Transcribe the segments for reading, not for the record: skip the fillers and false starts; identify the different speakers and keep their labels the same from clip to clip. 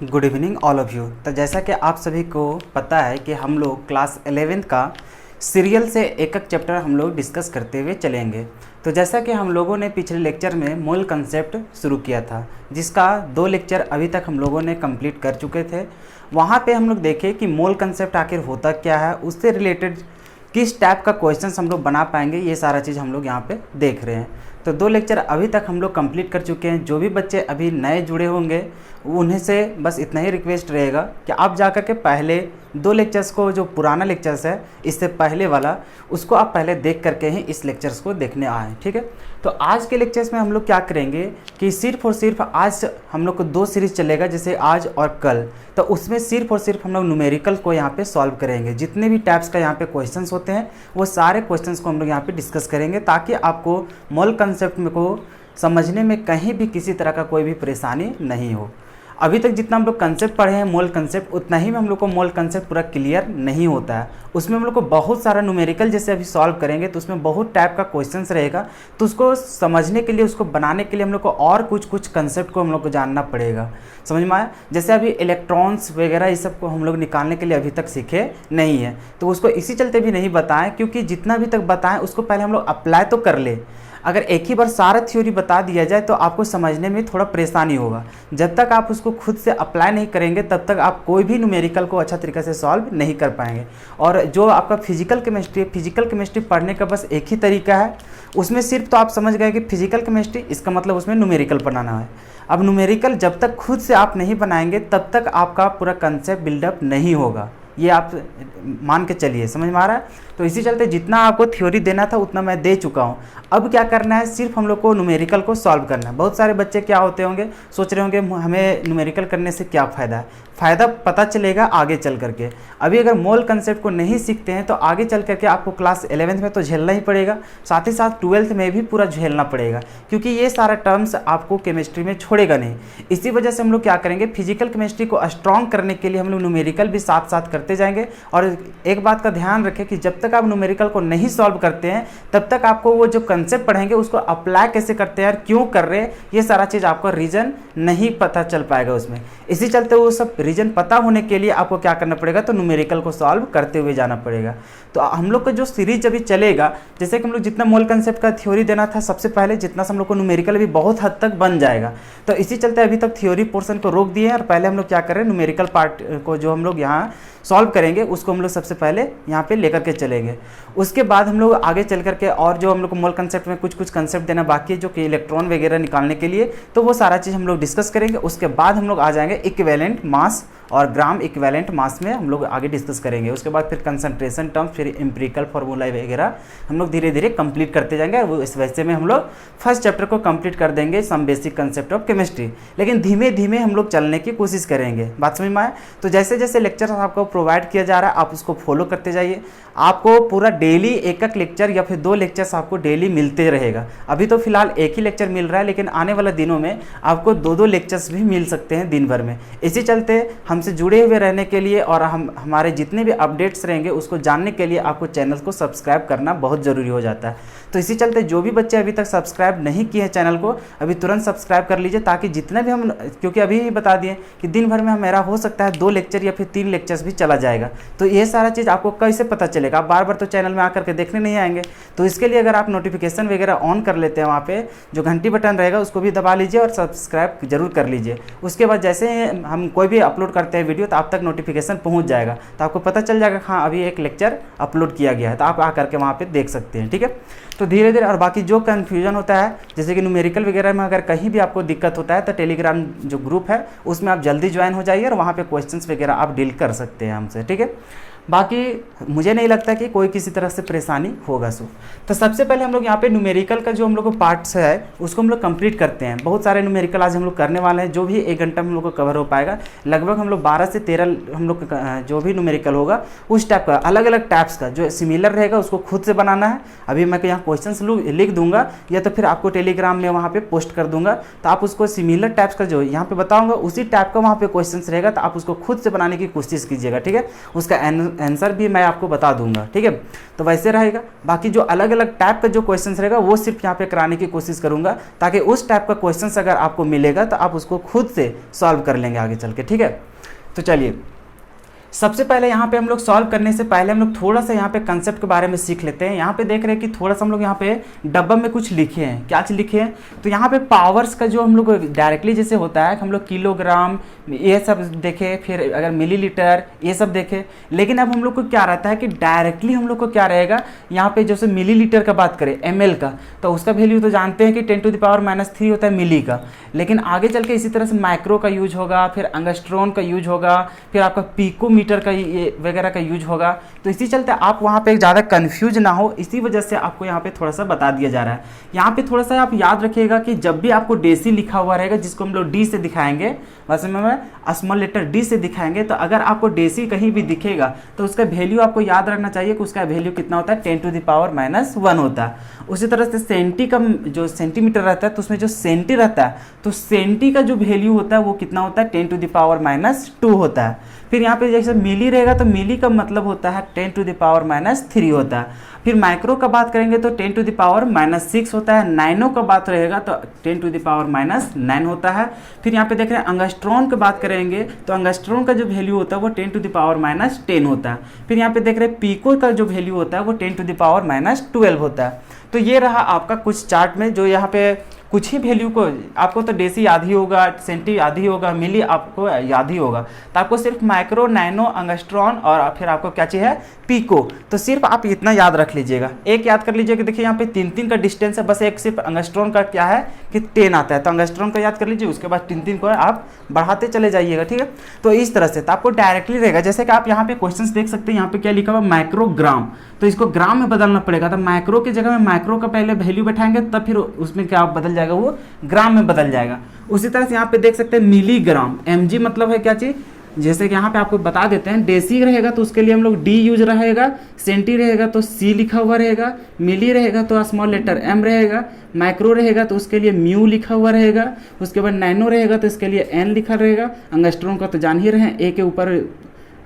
Speaker 1: Good evening all of you. तो जैसा कि आप सभी को पता है कि हम लोग क्लास 11th का सीरियल से एक एक चैप्टर हम लोग डिस्कस करते हुए चलेंगे। तो जैसा कि हम लोगों ने पिछले लेक्चर में मूल कंसेप्ट शुरू किया था, जिसका 2 लेक्चर अभी तक हम लोगों ने कंप्लीट कर चुके थे। वहाँ पे हम लोग देखे कि मूल कंसेप्ट आखिर होता क्या है, उससे रिलेटेड किस टाइप का क्वेश्चंस हम लोग बना पाएंगे, ये सारा चीज़ हम लोग यहाँ पे देख रहे हैं। तो 2 लेक्चर अभी तक हम लोग कंप्लीट कर चुके हैं। जो भी बच्चे अभी नए जुड़े होंगे उन्हें से बस इतना ही रिक्वेस्ट रहेगा कि आप जाकर के पहले 2 लेक्चर्स को, जो पुराना लेक्चर्स है इससे पहले वाला, उसको आप पहले देख करके ही इस लेक्चर्स को देखने आए, ठीक है। तो आज के लेक्चर्स में हम लोग क्या करेंगे कि सिर्फ और सिर्फ आज हम लोग को 2 सीरीज़ चलेगा, जैसे आज और कल। तो उसमें सिर्फ और सिर्फ हम लोग न्यूमेरिकल को यहाँ पे सॉल्व करेंगे। जितने भी टाइप्स का यहाँ पे क्वेश्चंस होते हैं वो सारे क्वेश्चंस को हम लोग यहाँ पे डिस्कस करेंगे, ताकि आपको मूल कंसेप्ट में को समझने में कहीं भी किसी तरह का कोई भी परेशानी नहीं हो। अभी तक जितना हम लोग कंसेप्ट पढ़े हैं मूल कंसेप्ट, उतना ही में हम लोग को मूल कंसेप्ट पूरा क्लियर नहीं होता है। उसमें हम लोग को बहुत सारा न्यूमेरिकल जैसे अभी सॉल्व करेंगे तो उसमें बहुत टाइप का क्वेश्चंस रहेगा। तो उसको समझने के लिए, उसको बनाने के लिए हम लोग को और कुछ कंसेप्ट को हम लोग को जानना पड़ेगा। समझ में आया? जैसे अभी इलेक्ट्रॉन्स वगैरह ये सब को हम लोग निकालने के लिए अभी तक सीखे नहीं है, तो उसको इसी चलते भी नहीं बताएं, क्योंकि जितना भी तक बताएं उसको पहले हम लोग अप्लाई तो कर ले। अगर एक ही बार सारा थ्योरी बता दिया जाए तो आपको समझने में थोड़ा परेशानी होगा। जब तक आप उसको खुद से अप्लाई नहीं करेंगे तब तक आप कोई भी न्यूमेरिकल को अच्छा तरीके से सॉल्व नहीं कर पाएंगे। और जो आपका फिजिकल केमिस्ट्री पढ़ने का बस एक ही तरीका है, उसमें सिर्फ तो आप समझ गए कि फिजिकल केमिस्ट्री, इसका मतलब उसमें न्यूमेरिकल बनाना है। अब न्यूमेरिकल जब तक खुद से आप नहीं बनाएंगे तब तक आपका पूरा कंसेप्ट बिल्डअप नहीं होगा, ये आप मान के चलिए। समझ में आ रहा है? तो इसी चलते जितना आपको थ्योरी देना था उतना मैं दे चुका हूँ। अब क्या करना है, सिर्फ हम लोग को न्यूमेरिकल को सॉल्व करना है। बहुत सारे बच्चे क्या होते होंगे, सोच रहे होंगे हमें न्यूमेरिकल करने से क्या फ़ायदा है। फ़ायदा पता चलेगा आगे चल करके। अभी अगर मोल कंसेप्ट को नहीं सीखते हैं तो आगे चल करके आपको क्लास 11th में तो झेलना ही पड़ेगा, साथ ही साथ 12th में भी पूरा झेलना पड़ेगा, क्योंकि ये सारा टर्म्स आपको केमिस्ट्री में छोड़ेगा नहीं। इसी वजह से हम लोग क्या करेंगे, फिजिकल केमिस्ट्री को स्ट्रॉन्ग करने के लिए हम लोग न्यूमेरिकल भी साथ साथ करते जाएंगे। और एक बात का ध्यान रखें कि जब तक आप न्यूमेरिकल को नहीं सॉल्व करते हैं तब तक आपको वो जो कंसेप्ट पढ़ेंगे उसको अप्लाई कैसे करते हैं और क्यों कर रहे हैं, ये सारा चीज़ आपको रीज़न नहीं पता चल पाएगा उसमें। इसी चलते वो सब रीज़न पता होने के लिए आपको क्या करना पड़ेगा, तो न्यूमेरिकल को सॉल्व करते हुए जाना पड़ेगा। तो हम लोग का जो सीरीज अभी चलेगा, जैसे कि हम लोग जितना मोल कंसेप्ट का थ्योरी देना था सबसे पहले, जितना हम लोग को न्यूमेरिकल भी बहुत हद तक बन जाएगा। तो इसी चलते अभी तक थ्योरी पोर्शन को रोक दिए हैं और पहले हम लोग क्या कर रहे हैं, न्यूमेरिकल पार्ट को जो हम लोग यहाँ सॉल्व करेंगे उसको हम लोग सबसे पहले यहाँ पे लेकर के चलेंगे। उसके बाद हम लोग आगे चल करके और जो हम लोग को मोल कंसेप्ट में कुछ कंसेप्ट देना बाकी है, जो कि इलेक्ट्रॉन वगैरह निकालने के लिए, तो वो सारा चीज़ हम लोग डिस्कस करेंगे। उसके बाद हम लोग आ जाएंगे इक्विवेलेंट मास और ग्राम इक्विवेलेंट मास में हम लोग आगे डिस्कस करेंगे। उसके बाद फिर कंसंट्रेशन टर्म, फिर एम्पिरिकल फार्मूला वगैरह हम लोग धीरे धीरे कंप्लीट करते जाएंगे। वो इस वजह में हम लोग फर्स्ट चैप्टर को कंप्लीट कर देंगे, some basic concept of chemistry. लेकिन धीमे धीमे हम लोग चलने की कोशिश करेंगे। बात समझ में आए? तो जैसे जैसे लेक्चर आपको प्रोवाइड किया जा रहा है आप उसको फॉलो करते जाइए। आपको पूरा डेली एक लेक्चर या फिर 2 लेक्चर्स आपको डेली मिलते रहेगा। अभी तो फिलहाल एक ही लेक्चर मिल रहा है, लेकिन आने वाले दिनों में आपको 2 लेक्चर्स भी मिल सकते हैं दिन भर में। इसी चलते हमसे जुड़े हुए रहने के लिए और हमारे जितने भी अपडेट्स रहेंगे उसको जानने के लिए आपको चैनल को सब्सक्राइब करना बहुत ज़रूरी हो जाता है। तो इसी चलते जो भी बच्चे अभी तक सब्सक्राइब नहीं किए हैं चैनल को, अभी तुरंत सब्सक्राइब कर लीजिए, ताकि जितने भी हम, क्योंकि अभी ही बता दिए कि दिन भर में मेरा हो सकता है 2 लेक्चर या फिर 3 लेक्चर्स भी चला जाएगा। तो ये सारा चीज़ आपको कैसे पता चलेगा? आप बार बार तो चैनल में आकर के देखने नहीं आएंगे। तो इसके लिए अगर आप नोटिफिकेशन वगैरह ऑन कर लेते हैं, वहाँ पे जो घंटी बटन रहेगा उसको भी दबा लीजिए और सब्सक्राइब जरूर कर लीजिए। उसके बाद जैसे हम कोई भी अपलोड करते हैं वीडियो तो आप तक नोटिफिकेशन पहुँच जाएगा, तो आपको पता चल जाएगा हाँ अभी एक लेक्चर अपलोड किया गया है, तो आप आकर के वहाँ पर देख सकते हैं, ठीक है। तो धीरे धीरे, और बाकी जो कन्फ्यूजन होता है जैसे कि न्यूमेरिकल वगैरह में अगर कहीं भी आपको दिक्कत होता है तो टेलीग्राम जो ग्रुप है उसमें आप जल्दी ज्वाइन हो जाइए और वहाँ पे क्वेश्चंस वगैरह आप डील कर सकते हैं हमसे, ठीक है। बाकी मुझे नहीं लगता कि कोई किसी तरह से परेशानी होगा। तो सबसे पहले हम लोग यहाँ पे न्यूमेरिकल का जो हम लोग को पार्ट्स है उसको हम लोग कंप्लीट करते हैं। बहुत सारे न्यूमेरिकल आज हम लोग करने वाले हैं, जो भी 1 घंटा में हम लोग को कवर हो पाएगा। लगभग हम लोग 12 से 13 हम लोग जो भी न्यूमेरिकल होगा उस टाइप का, अलग अलग टाइप्स का जो सिमिलर रहेगा उसको खुद से बनाना है। अभी मैं यहाँ क्वेश्चन लिख दूंगा या तो फिर आपको टेलीग्राम में वहाँ पर पोस्ट कर दूंगा, तो आप उसको सिमिलर टाइप्स का जो यहाँ पे बताऊँगा उसी टाइप का वहाँ पे क्वेश्चन रहेगा, तो आप उसको खुद से बनाने की कोशिश कीजिएगा, ठीक है। उसका आंसर भी मैं आपको बता दूंगा, ठीक है। तो वैसे रहेगा, बाकी जो अलग अलग टाइप का जो क्वेश्चन रहेगा वो सिर्फ यहाँ पे कराने की कोशिश करूंगा, ताकि उस टाइप का क्वेश्चन अगर आपको मिलेगा तो आप उसको खुद से सॉल्व कर लेंगे आगे चल के, ठीक है। तो चलिए, सबसे पहले यहाँ पे हम लोग सॉल्व करने से पहले हम लोग थोड़ा सा यहाँ पे कंसेप्ट के बारे में सीख लेते हैं। यहाँ पे देख रहे हैं कि थोड़ा सा हम लोग यहाँ पे डब्बा में कुछ लिखे हैं, क्या चीज़ लिखे हैं, तो यहाँ पे पावर्स का जो हम लोग डायरेक्टली जैसे होता है हम लोग किलोग्राम ये सब देखे, फिर अगर मिलीलीटर ये सब देखे, लेकिन अब हम लोग को क्या रहता है कि डायरेक्टली हम लोग को क्या रहेगा, यहाँ पे जैसे मिलीलीटर का बात करें ml का, तो उसका वैल्यू तो जानते हैं कि 10⁻³ होता है मिली का, लेकिन आगे चल के इसी तरह से माइक्रो का यूज होगा, फिर एंगस्ट्रॉन का यूज होगा, फिर आपका पिकोमीटर का ये वगैरह का यूज होगा। तो इसी चलते आप वहाँ पे ज़्यादा कन्फ्यूज ना हो, इसी वजह से आपको यहाँ पे थोड़ा सा बता दिया जा रहा है। यहाँ पे थोड़ा सा आप याद रखिएगा कि जब भी आपको डेसी लिखा हुआ रहेगा, जिसको हम लोग डी से दिखाएंगे, वैसे में स्मॉल लेटर डी से दिखाएंगे, तो अगर आपको डेसी कहीं भी दिखेगा तो उसका वैल्यू आपको याद रखना चाहिए कि उसका वैल्यू कितना होता है, 10⁻⁻1 होता है। उसी तरह से सेंटी का जो सेंटीमीटर रहता है, तो उसमें जो सेंटी रहता है, तो सेंटी का जो वैल्यू होता है वो कितना होता है, 10⁻⁻2 होता है। फिर यहाँ पे जैसे मिली रहेगा तो मिली का मतलब होता है 10⁻³ होता है। फिर माइक्रो का बात करेंगे तो 10⁻6 होता है। नैनो का बात रहेगा तो 10⁻9 होता है। फिर यहाँ पे देख रहे हैं अंगस्ट्रॉन की बात करेंगे तो अंगस्ट्रॉन का जो वैल्यू होता है वो 10⁻10 होता है। फिर यहाँ पे देख रहे हैं पीको का जो वैल्यू होता है वो 10⁻12 होता है। तो ये रहा आपका कुछ चार्ट में जो यहाँ पे कुछ ही वैल्यू को, आपको तो डेसी याद ही होगा, सेंटी याद ही होगा, मिली आपको याद ही होगा, तो आपको सिर्फ माइक्रो, नैनो, अंगस्ट्रॉन और फिर आपको क्या चाहिए है, पीको। तो सिर्फ आप इतना याद रख लीजिएगा। एक याद कर लीजिए कि देखिए यहाँ पे 3 का डिस्टेंस है, बस एक सिर्फ अंगस्ट्रॉन का क्या है कि 10 आता है, तो अंगस्ट्रॉन का याद कर लीजिए, उसके बाद 3 को आप बढ़ाते चले जाइएगा, ठीक है। तो इस तरह से तो आपको डायरेक्टली रहेगा, जैसे कि आप यहाँ पे क्वेश्चन देख सकते हैं, यहाँ पे क्या लिखा हुआ माइक्रोग्राम, तो इसको ग्राम में बदलना पड़ेगा। तो माइक्रो की जगह में माइक्रो का पहले वैल्यू बैठाएंगे, तब फिर उसमें क्या बदल जाएगा, वो ग्राम में बदल जाएगा। उसी तरह से यहाँ पे देख सकते हैं मिलीग्राम, mg मतलब है क्या चीज़, जैसे कि यहाँ पे आपको बता देते हैं, डेसी रहेगा तो उसके लिए हम लोग डी यूज रहेगा, सेंटी रहेगा तो सी लिखा हुआ रहेगा, मिली रहेगा तो स्मॉल लेटर m रहेगा, माइक्रो रहेगा तो उसके लिए म्यू लिखा हुआ रहेगा, उसके बाद नैनो रहेगा तो इसके लिए n लिखा रहेगा, अंगस्ट्रॉन का तो जान ही रहे हैं, ए के ऊपर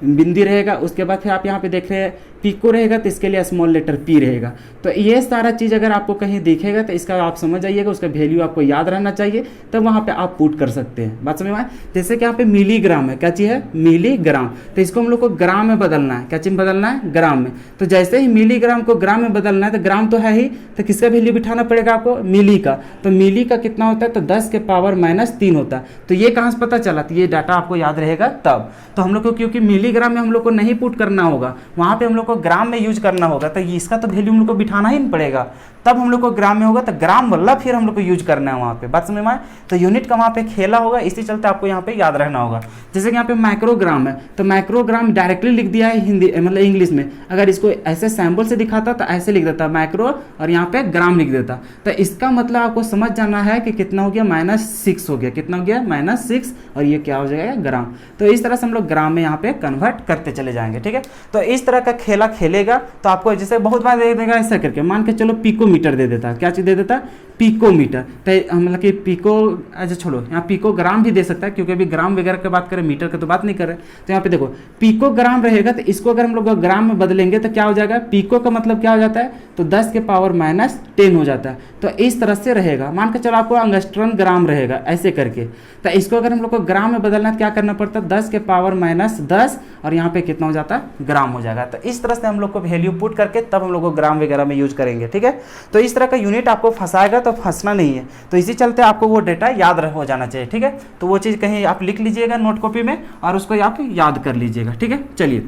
Speaker 1: बिंदी रहेगा। उसके बाद फिर आप यहाँ पे देख रहे हैं पिको रहेगा तो इसके लिए स्मॉल लेटर पी रहेगा। तो ये सारा चीज़ अगर आपको कहीं दिखेगा तो इसका आप समझ जाइएगा, उसका वैल्यू आपको याद रहना चाहिए, तब वहाँ पे आप पुट कर सकते हैं। बात समझ में आए? जैसे कि यहाँ पे मिलीग्राम है, क्या चीज़ है, मिलीग्राम, तो इसको हम लोग को ग्राम में बदलना है। क्या चीज़ बदलना है, ग्राम में। तो जैसे ही मिलीग्राम को ग्राम में बदलना है, तो ग्राम तो है ही, तो किसका वैल्यू बिठाना पड़ेगा आपको, मिली का। तो मिली का कितना होता है, तो 10⁻³ होता है। तो ये कहाँ से पता चला, तो ये डाटा आपको याद रहेगा तब। तो हम लोग को क्योंकि मिलीग्राम में हम लोग को नहीं पुट करना होगा, वहाँ पे हम लोग को ग्राम में यूज करना होगा, तो इसका तो वैल्यू हम लोग को बिठाना ही नहीं पड़ेगा, तब हम लोग को ग्राम में होगा, तो ग्राम वाला फिर हम लोग को यूज करना है वहाँ पे। बात समझ में आए? तो यूनिट का वहाँ पे खेला होगा, इसी चलते आपको यहाँ पे याद रखना होगा। जैसे कि यहाँ पे माइक्रोग्राम है, तो माइक्रोग्राम डायरेक्टली लिख दिया है हिंदी मतलब इंग्लिश में, अगर इसको ऐसे सैम्पल से दिखाता तो ऐसे लिख देता माइक्रो और यहाँ पे ग्राम लिख देता। तो इसका मतलब आपको समझ जाना है कि कितना हो गया, -6 हो गया। कितना हो गया, -6, और ये क्या हो जाएगा, ग्राम। तो इस तरह से हम लोग ग्राम में यहाँ पे कन्वर्ट करते चले जाएंगे, ठीक है। तो इस तरह का खेला खेलेगा तो आपको जैसे बहुत बार दे देगा ऐसा करके, मान के चलो पिकोमीटर दे देता, क्या चीज़ दे देता, पिकोमीटर। तो मतलब कि पिको, अच्छा छोड़ो, यहाँ पिकोग्राम भी दे सकता है, क्योंकि अभी ग्राम वगैरह की बात करें, मीटर की तो बात नहीं कर रहे। तो यहाँ पे देखो पिकोग्राम रहेगा, तो इसको अगर हम लोग ग्राम में बदलेंगे तो क्या हो जाएगा, पिको का मतलब क्या हो जाता है, तो 10⁻10 हो जाता है। तो इस तरह से रहेगा। मान के चलो आपको अंगस्ट्रॉन ग्राम रहेगा ऐसे करके, तो इसको अगर हम लोग को ग्राम में बदलना है तो क्या करना पड़ता है, 10⁻10, और यहाँ पे कितना हो जाता है, ग्राम हो जाएगा। तो इस तरह से हम लोग को वैल्यू पुट करके तब हम लोग को ग्राम वगैरह में यूज करेंगे, ठीक है। तो इस तरह का यूनिट आपको फंसाएगा तो फंसना नहीं है, तो इसी चलते आपको वो डेटा याद हो जाना चाहिए, ठीक है। तो वो चीज़ कहीं आप लिख लीजिएगा नोट कॉपी में और उसको आप याद कर लीजिएगा, ठीक है। चलिए,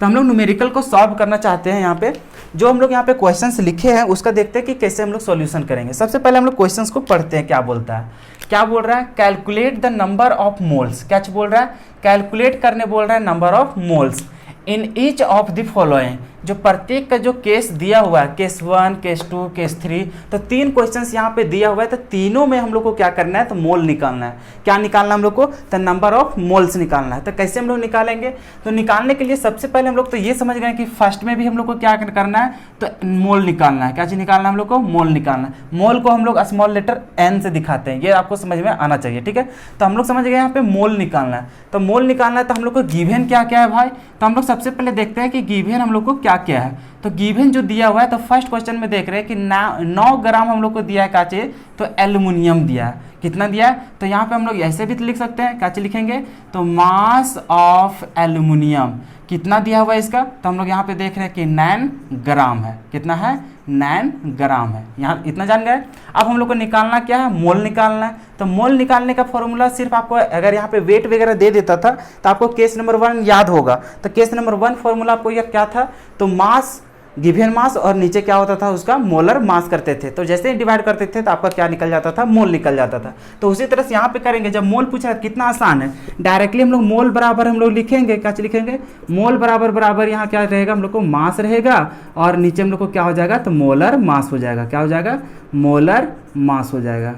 Speaker 1: तो हम लोग न्यूमेरिकल को सॉल्व करना चाहते हैं। यहाँ पे जो हम लोग यहाँ पे क्वेश्चंस लिखे हैं उसका देखते हैं कि कैसे हम लोग सॉल्यूशन करेंगे। सबसे पहले हम लोग क्वेश्चंस को पढ़ते हैं, क्या बोलता है, क्या बोल रहा है, calculate the number of moles. क्या बोल रहा है, कैलकुलेट करने बोल रहा है number of moles in each of the following, जो प्रत्येक का जो केस दिया हुआ है, केस 1, केस 2, केस 3, तो 3 क्वेश्चंस यहाँ पे दिया हुआ है, तो तीनों में हम लोग को क्या करना है, तो मोल निकालना है। क्या निकालना हम लोग को, तो नंबर ऑफ मोल्स निकालना है। तो कैसे हम लोग निकालेंगे, तो निकालने के लिए सबसे पहले हम लोग तो ये समझ गए कि फर्स्ट में भी हम लोग को क्या करना है, तो मोल निकालना है। क्या चीज निकालना है हम लोग को, मोल निकालना है। मोल को हम लोग स्मॉल लेटर n से दिखाते हैं, ये आपको समझ में आना चाहिए, ठीक है। तो हम लोग समझ गए यहाँ पे मोल निकालना है। तो मोल निकालना है, तो हम लोग को गिवन क्या क्या है भाई, तो हम लोग सबसे पहले देखते हैं कि गिवन हम लोग को क्या क्या है। तो गिवन जो दिया हुआ है, तो फर्स्ट क्वेश्चन में देख रहे हैं कि 9 ग्राम हम लोग को दिया है क्या चीज, तो एल्युमिनियम दिया है। कितना दिया है, तो यहाँ पे हम लोग ऐसे भी लिख सकते हैं, क्या चीज लिखेंगे, तो मास ऑफ एल्युमिनियम कितना दिया हुआ है इसका, तो हम लोग यहाँ पे देख रहे हैं कि 9 ग्राम है। कितना है, 9 ग्राम है। यहाँ इतना जान गए। अब हम लोग को निकालना क्या है, मोल निकालना है। तो मोल निकालने का फॉर्मूला सिर्फ आपको, अगर यहाँ पे वेट वगैरह दे देता था तो आपको केस नंबर 1 याद होगा। तो केस नंबर 1 फॉर्मूला आपको यह क्या था, तो मास, गिवन मास और नीचे क्या होता था उसका मोलर मास करते थे। तो जैसे ही डिवाइड करते थे तो आपका क्या निकल जाता था, मोल निकल जाता था। तो उसी तरह से यहाँ पे करेंगे। जब मोल पूछा कितना आसान है, डायरेक्टली हम लोग मोल बराबर हम लोग लिखेंगे, क्या लिखेंगे, मोल बराबर बराबर यहाँ क्या रहेगा, हम लोग को मास रहेगा और नीचे हम लोग को क्या हो जाएगा, तो मोलर मास हो जाएगा। क्या हो जाएगा, मोलर मास हो जाएगा।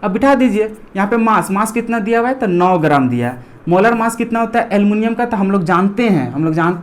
Speaker 1: अब बिठा दीजिए यहाँ पे मास कितना दिया हुआ है, तो 9 ग्राम दिया है। मोलर मास कितना होता है एल्युमिनियम का, तो हम लोग जानते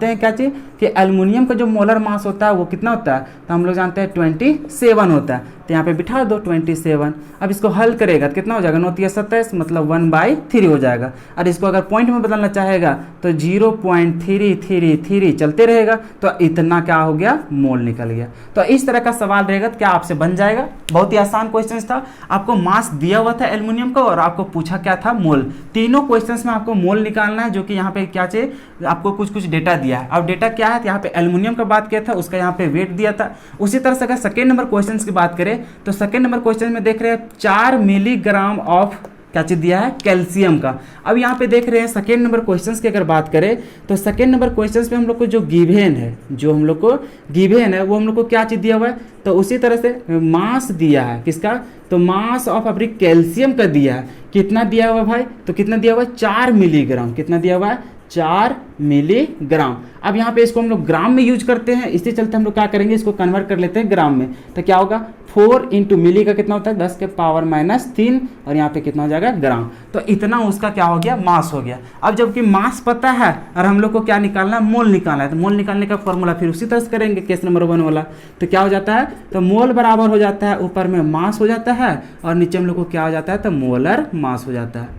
Speaker 1: हैं क्या चीज़, कि एल्युमिनियम का जो मोलर मास होता है वो कितना होता है, तो हम लोग जानते हैं 27 होता है। तो यहाँ पे बिठा दो 27। अब इसको हल करेगा तो कितना हो जाएगा, 9 × 27 मतलब 1/3 हो जाएगा। और इसको अगर पॉइंट में बदलना चाहेगा तो 0.333 चलते रहेगा। तो इतना क्या हो गया, मोल निकल गया। तो इस तरह का सवाल रहेगा तो क्या आपसे बन जाएगा। बहुत ही आसान क्वेश्चन था। आपको मास दिया हुआ था एल्युमिनियम का और आपको पूछा क्या था, मोल। तीनों क्वेश्चन में आपको मोल निकालना है, जो कि यहाँ पे क्या चाहिए, आपको कुछ डेटा दिया है। अब डेटा क्या है, यहाँ पे एल्युमिनियम का बात किया था, उसका यहाँ पे वेट दिया था। उसी तरह से अगर सेकेंड नंबर क्वेश्चन की बात करें तो सेकेंड नंबर क्वेश्चन में देख रहे हैं 4 मिलीग्राम ऑफ क्या चीज दिया है, कैल्शियम का। अब यहाँ पे देख रहे हैं सेकेंड नंबर क्वेश्चंस की अगर बात करें तो सेकेंड नंबर क्वेश्चंस में हम लोग को जो गिवन है, वो हम लोग को क्या चीज दिया हुआ है, तो उसी तरह से मास दिया है। किसका, तो मास ऑफ अपनी कैल्शियम का दिया है। कितना दिया हुआ भाई, तो कितना दिया हुआ है, 4 मिलीग्राम। कितना दिया हुआ है, 4 मिलीग्राम। अब यहाँ पे इसको हम लोग ग्राम में यूज करते हैं, इसके चलते हम लोग क्या करेंगे, इसको कन्वर्ट कर लेते हैं ग्राम में। तो क्या होगा, 4 × मिली का कितना होता है, 10⁻³ और यहाँ पे कितना हो जाएगा, ग्राम। तो इतना उसका क्या हो गया, मास हो गया। अब जबकि मास पता है और हम लोग को क्या निकालना है, मोल निकालना है। तो मोल निकालने का फॉर्मूला फिर उसी तरह से करेंगे केस नंबर 1 वाला। तो क्या हो जाता है, तो मोल बराबर हो जाता है, ऊपर में मास हो जाता है और नीचे हम लोग को क्या हो जाता है, तो मोलर मास हो जाता है,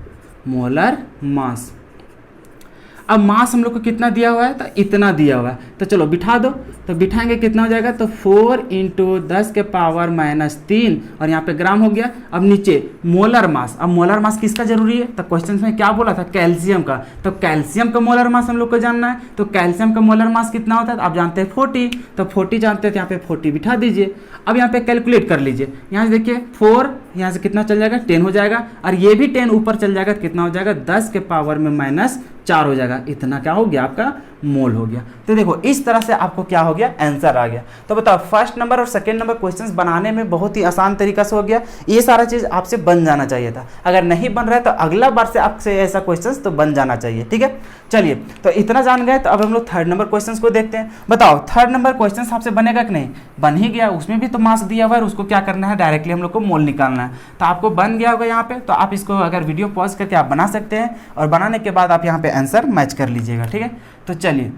Speaker 1: मोलर मास। अब मास हम लोग को कितना दिया हुआ है, तो इतना दिया हुआ है। तो चलो बिठा दो, तो बिठाएंगे कितना हो जाएगा, तो 4 × 10⁻³ और यहाँ पे ग्राम हो गया। अब नीचे मोलर मास। अब मोलर मास किसका जरूरी है, तो क्वेश्चन में क्या बोला था, कैल्शियम का। तो कैल्शियम का मोलर मास हम लोग को जानना है। तो कैल्शियम का मोलर मास कितना होता है, तो आप जानते हैं 40। तो 40 जानते हैं, तो यहाँ पे 40 बिठा दीजिए। अब यहाँ पे कैलकुलेट कर लीजिए। यहाँ से देखिए 4 यहाँ से कितना चल जाएगा, 10 हो जाएगा और ये भी 10 ऊपर चल जाएगा, कितना हो जाएगा, 10⁻⁻4 हो जाएगा। इतना क्या हो गया, आपका मोल हो गया। तो देखो इस तरह से आपको क्या हो गया, आंसर आ गया। तो बताओ फर्स्ट नंबर और सेकंड नंबर क्वेश्चंस बनाने में बहुत ही आसान तरीका से हो गया। ये सारा चीज आपसे बन जाना चाहिए था। अगर नहीं बन रहा है तो अगला बार से आपसे ऐसा क्वेश्चंस तो बन जाना चाहिए, ठीक है। चलिए तो इतना जान गए। तो अब हम लोग थर्ड नंबर क्वेश्चंस को देखते हैं। बताओ थर्ड नंबर क्वेश्चंस आपसे बनेगा कि नहीं, बन ही गया। उसमें भी तो मास दिया हुआ है, उसको क्या करना है, डायरेक्टली हम लोग को मोल निकालना है। तो आपको बन गया होगा यहाँ पे। तो आप इसको अगर वीडियो पॉज करके आप बना सकते हैं और बनाने के बाद आप यहाँ पे आंसर मैच कर लीजिएगा, ठीक है। तो चलिए